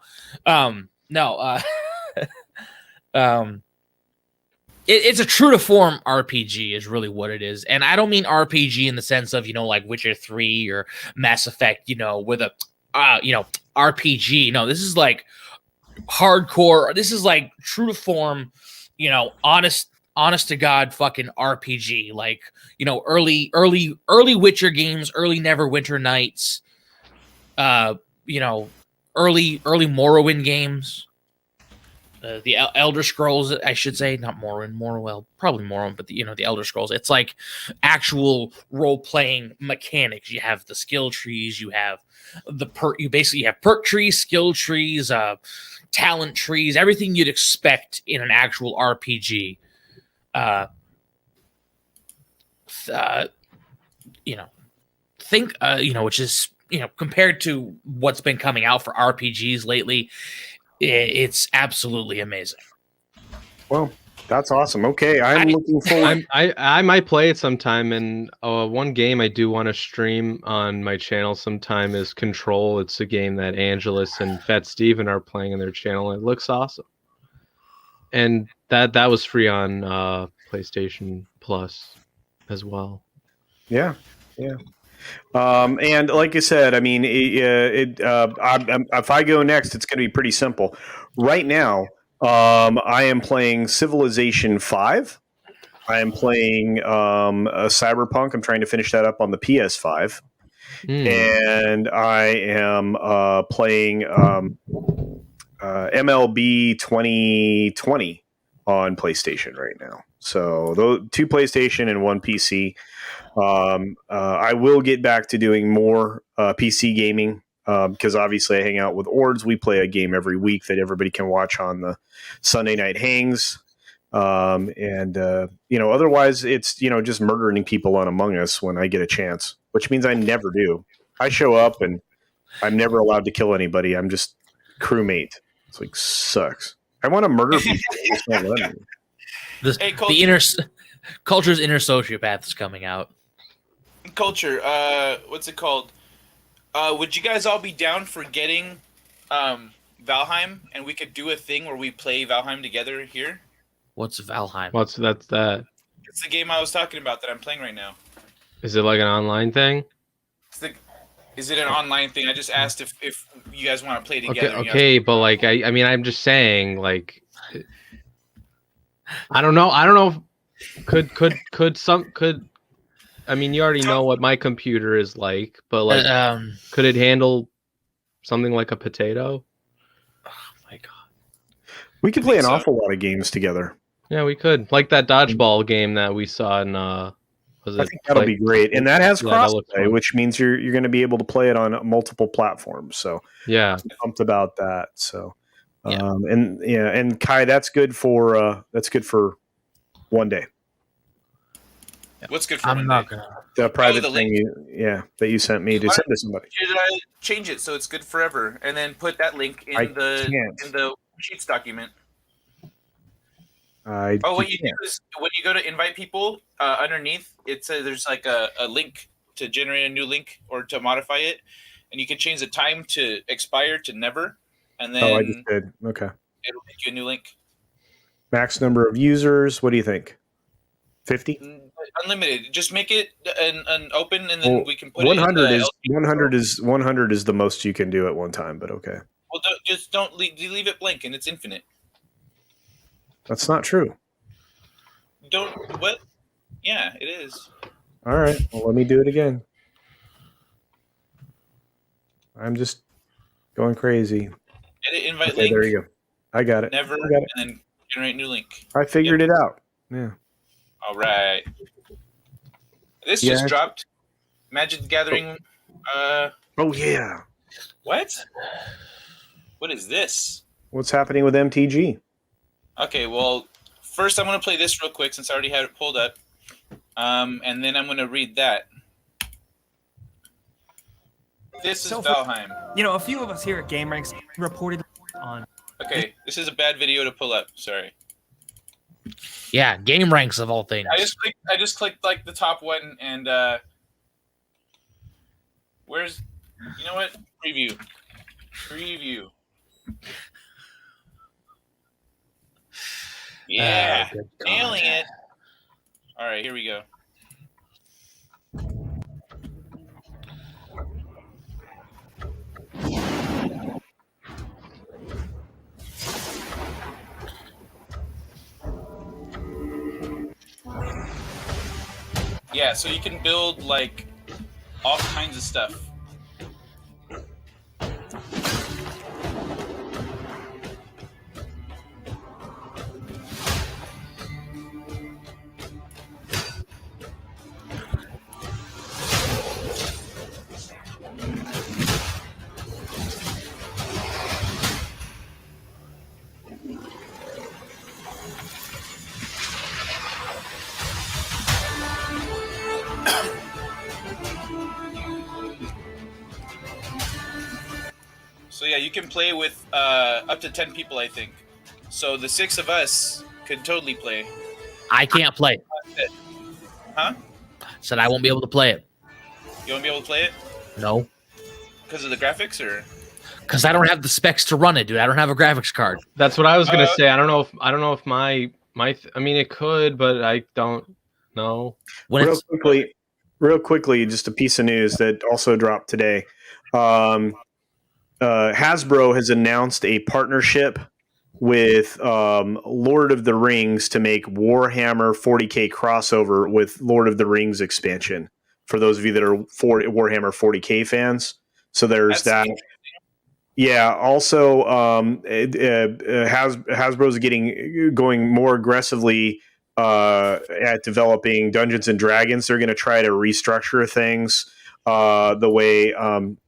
it's a true to form RPG is really what it is, and I don't mean RPG in the sense of like Witcher 3 or Mass Effect. With a RPG. No, this is like hardcore. This is like true to form. Honest to God fucking RPG, like early Witcher games, early Neverwinter Nights, early Morrowind games, the Elder Scrolls, I should say, not Morrowind, probably Morrowind, but the Elder Scrolls. It's like actual role playing mechanics. You have the skill trees, you have you basically have perk trees, skill trees, talent trees, everything you'd expect in an actual RPG. Which is compared to what's been coming out for RPGs lately, it's absolutely amazing. Well, that's awesome. Okay, I'm looking forward. I might play it sometime, and one game I do want to stream on my channel sometime is Control. It's a game that Angelus and Fat Steven are playing on their channel. It looks awesome, and that was free on PlayStation Plus as well. Yeah. And like I said, I mean, if I go next, it's going to be pretty simple. Right now, I am playing Civilization 5. I am playing Cyberpunk. I'm trying to finish that up on the PS5. And I am playing MLB 2020 on PlayStation right now. So those 2 PlayStation and 1 PC. I will get back to doing more PC gaming because obviously I hang out with Ords. We play a game every week that everybody can watch on the Sunday Night Hangs. Otherwise it's, just murdering people on Among Us when I get a chance, which means I never do. I show up and I'm never allowed to kill anybody. I'm just crewmate. It's like, sucks. I want to murder people. Just not let me. Culture's inner sociopath is coming out. Culture, what's it called? Would you guys all be down for getting Valheim, and we could do a thing where we play Valheim together here? What's Valheim? That's that? It's the game I was talking about that I'm playing right now. Is it like an online thing? Is it an online thing? I just asked if you guys want to play together. Okay, but like I mean, I'm just saying, like, I don't know. Could I mean, you already know what my computer is like, but like, could it handle something like a potato? Oh my god, we could play an awful lot of games together. Yeah, we could, like that dodgeball game that we saw in. I think that'll be great, and that has crossplay, which means you're going to be able to play it on multiple platforms. So yeah, I'm pumped about that. So, and Kai, that's good for one day. What's good for I'm not gonna the private thing that you sent me to send to somebody. Should I change it so it's good forever, and then put that link in the Sheets document? What you do is when you go to invite people, underneath it says there's like a link to generate a new link or to modify it, and you can change the time to expire to never, and then I just did. Okay, it'll make you a new link. Max number of users. What do you think? 50? Unlimited. Just make it an open, and then we can put 100 it in is 100 is the most you can do at one time. But okay. Well, don't leave it blank, and it's infinite. That's not true. What? Yeah, it is. All right. Well, let me do it again. I'm just going crazy. Edit invite link. There you go. I got it. Never, I got it. and then generate new link. I figured it out. Yeah. All right. This just dropped. Magic the Gathering. Oh yeah. What? What is this? What's happening with MTG? Okay, well, first I'm going to play this real quick since I already had it pulled up. And then I'm going to read that. This is Valheim. A few of us here at Game Ranks reported on. Okay, this is a bad video to pull up. Sorry. Yeah, Game Ranks of all things. I just clicked like the top one and where's you know what? Preview. Yeah, nailing it. All right, here we go. Yeah, so you can build like all kinds of stuff. So yeah, you can play with up to 10 people, I think. So the 6 of us could totally play. I can't play. Huh? Said I won't be able to play it. You won't be able to play it? No. Because of the graphics, or? Because I don't have the specs to run it, dude. I don't have a graphics card. That's what I was gonna say. I don't know if my I mean, it could, but I don't know. Real quickly, just a piece of news that also dropped today. Hasbro has announced a partnership with Lord of the Rings to make Warhammer 40K crossover with Lord of the Rings expansion. For those of you that are Warhammer 40K fans, so there's that. Yeah. Also, Hasbro's going more aggressively at developing Dungeons and Dragons. They're going to try to restructure things the way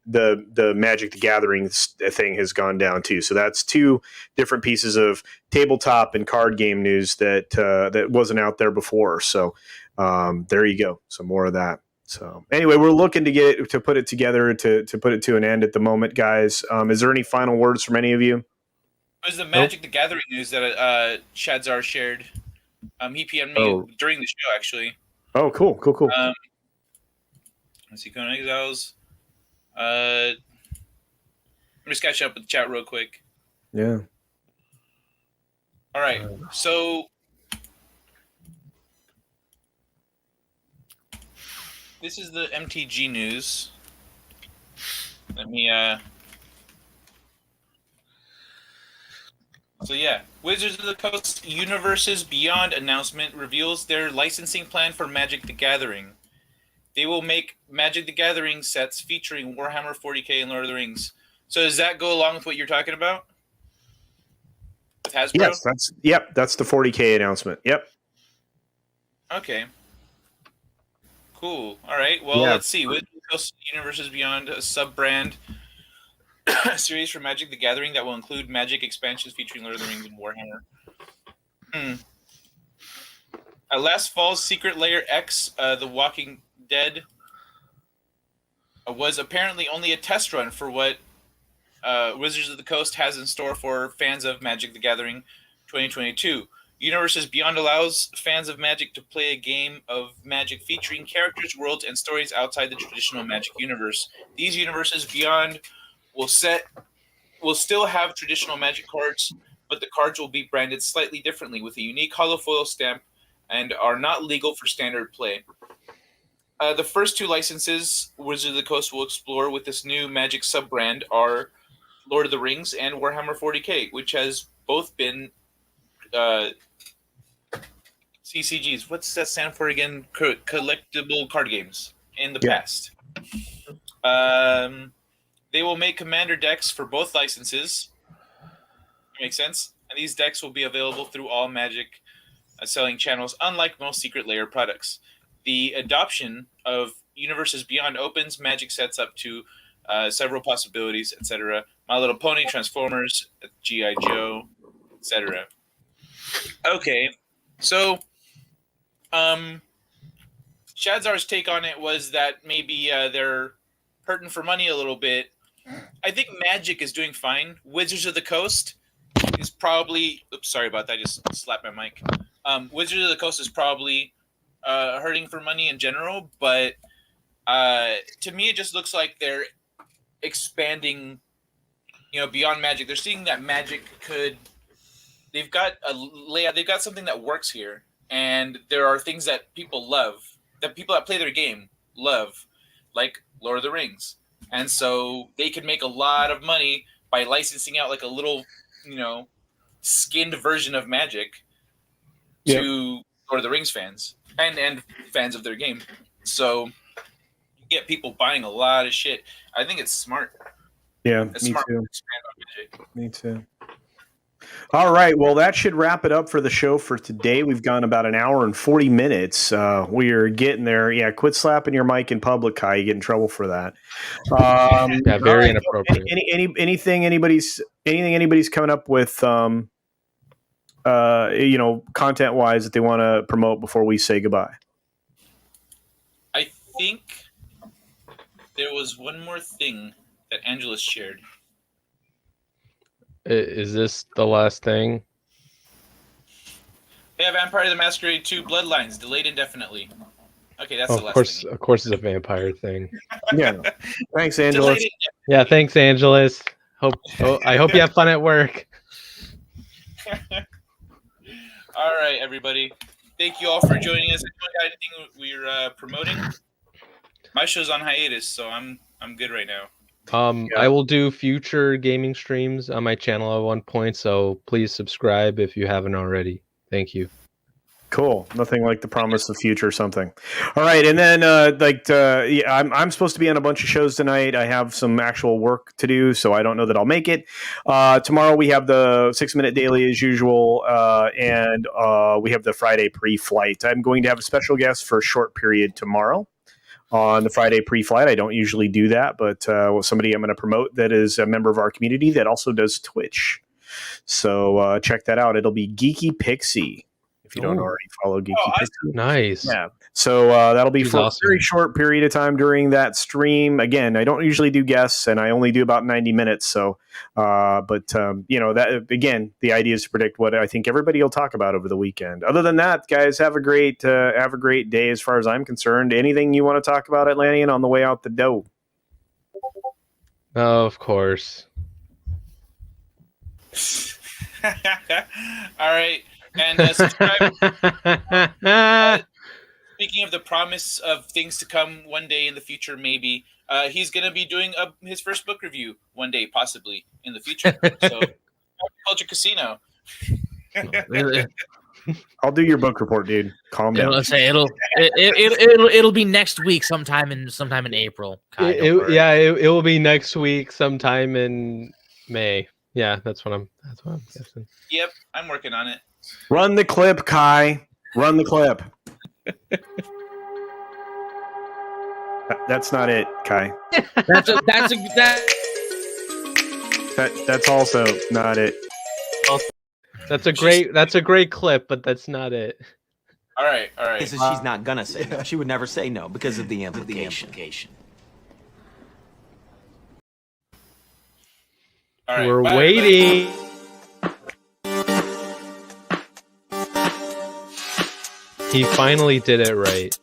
the Magic the Gathering thing has gone down too. So that's 2 different pieces of tabletop and card game news that wasn't out there before. So there you go. Some more of that. So anyway, we're looking to put it together to put it to an end at the moment, guys. Is there any final words from any of you? It was the Magic the Gathering news that Shadzar shared. He PM'd me during the show, actually. Oh, cool. Let's see, Conan Exiles. I'm just catching up with the chat real quick. Yeah. All right. So this is the MTG news. Let me So yeah, Wizards of the Coast Universes Beyond announcement reveals their licensing plan for Magic the Gathering. They will make Magic the Gathering sets featuring Warhammer 40K and Lord of the Rings. So does that go along with what you're talking about? With Hasbro? Yes, that's the 40K announcement. Yep. Okay. Cool. All right. Well, let's see. Wizards of the Coast Universes Beyond, a sub-brand series for Magic the Gathering that will include Magic expansions featuring Lord of the Rings and Warhammer. Last fall's Secret Lair X, The Walking Dead, was apparently only a test run for what Wizards of the Coast has in store for fans of Magic the Gathering 2022. Universes Beyond allows fans of Magic to play a game of Magic featuring characters, worlds, and stories outside the traditional Magic universe. These Universes Beyond will still have traditional Magic cards, but the cards will be branded slightly differently with a unique holofoil stamp and are not legal for standard play. The first 2 licenses Wizards of the Coast will explore with this new Magic sub-brand are Lord of the Rings and Warhammer 40K, which has both been CCGs. What's that stand for again? Collectible card games in the past. They will make commander decks for both licenses. Makes sense. And these decks will be available through all Magic selling channels, unlike most Secret Lair products. The adoption of Universes Beyond opens Magic sets up to several possibilities, etc. My Little Pony, Transformers, G.I. Joe, etc. Okay, so Shadzar's take on it was that maybe they're hurting for money a little bit. I think Magic is doing fine. Wizards of the Coast is probably... Oops, sorry about that. I just slapped my mic. Wizards of the Coast is probably hurting for money in general, but to me, it just looks like they're expanding, beyond Magic. They're seeing that Magic could... They've got a layout. They've got something that works here, and there are things that people love, that people that play their game love, like Lord of the Rings. And so they can make a lot of money by licensing out like a little, skinned version of Magic to Lord of the Rings fans and fans of their game. So you get people buying a lot of shit. I think it's smart. Yeah, it's me smart too. to expand on Magic. Me too. All right. Well, that should wrap it up for the show for today. We've gone about an hour and 40 minutes. We are getting there. Yeah, quit slapping your mic in public, Kai. You get in trouble for that. Yeah, very inappropriate. Anything anybody's coming up with, content wise that they want to promote before we say goodbye? I think there was one more thing that Angela shared. Is this the last thing? Yeah, Vampire the Masquerade 2 Bloodlines delayed indefinitely. Okay, that's the last thing. Of course, it's a vampire thing. Yeah. Thanks, Angelus. Yeah, thanks, Angelus. I hope you have fun at work. All right, everybody. Thank you all for joining us. Anyone got anything we're promoting? My show's on hiatus, so I'm good right now. I will do future gaming streams on my channel at one point, so please subscribe if you haven't already. Thank you. Cool. Nothing like the promise of future something. All right, and then I'm supposed to be on a bunch of shows tonight. I have some actual work to do, so I don't know that I'll make it. Tomorrow we have the 6-Minute Daily as usual, and we have the Friday pre-flight. I'm going to have a special guest for a short period tomorrow on the Friday pre-flight. I don't usually do that, but somebody I'm going to promote that is a member of our community that also does Twitch. So check that out. It'll be Geeky Pixie. If you don't already follow Geeky Pixie. Nice. Yeah. So that'll be She's for awesome. a very short period of time during that stream. Again, I don't usually do guests, and I only do about 90 minutes. So, that again, the idea is to predict what I think everybody will talk about over the weekend. Other than that, guys, have a great day. As far as I'm concerned, anything you want to talk about, Atlantean, on the way out the door? Oh, of course. All right. And subscribe. Speaking of the promise of things to come one day in the future, maybe he's going to be doing his first book review one day, possibly in the future. So, Culture Casino. I'll do your book report, dude. Calm down. It'll be next week, sometime in April. It will be next week, sometime in May. Yeah, that's what I'm guessing. Yep, I'm working on it. Run the clip, Kai. Run the clip. That's not it, Kai. That's also not it. That's a great clip, but that's not it. All right. This is she's not gonna say no. She would never say no because of the implication. All right, We're waiting. He finally did it right.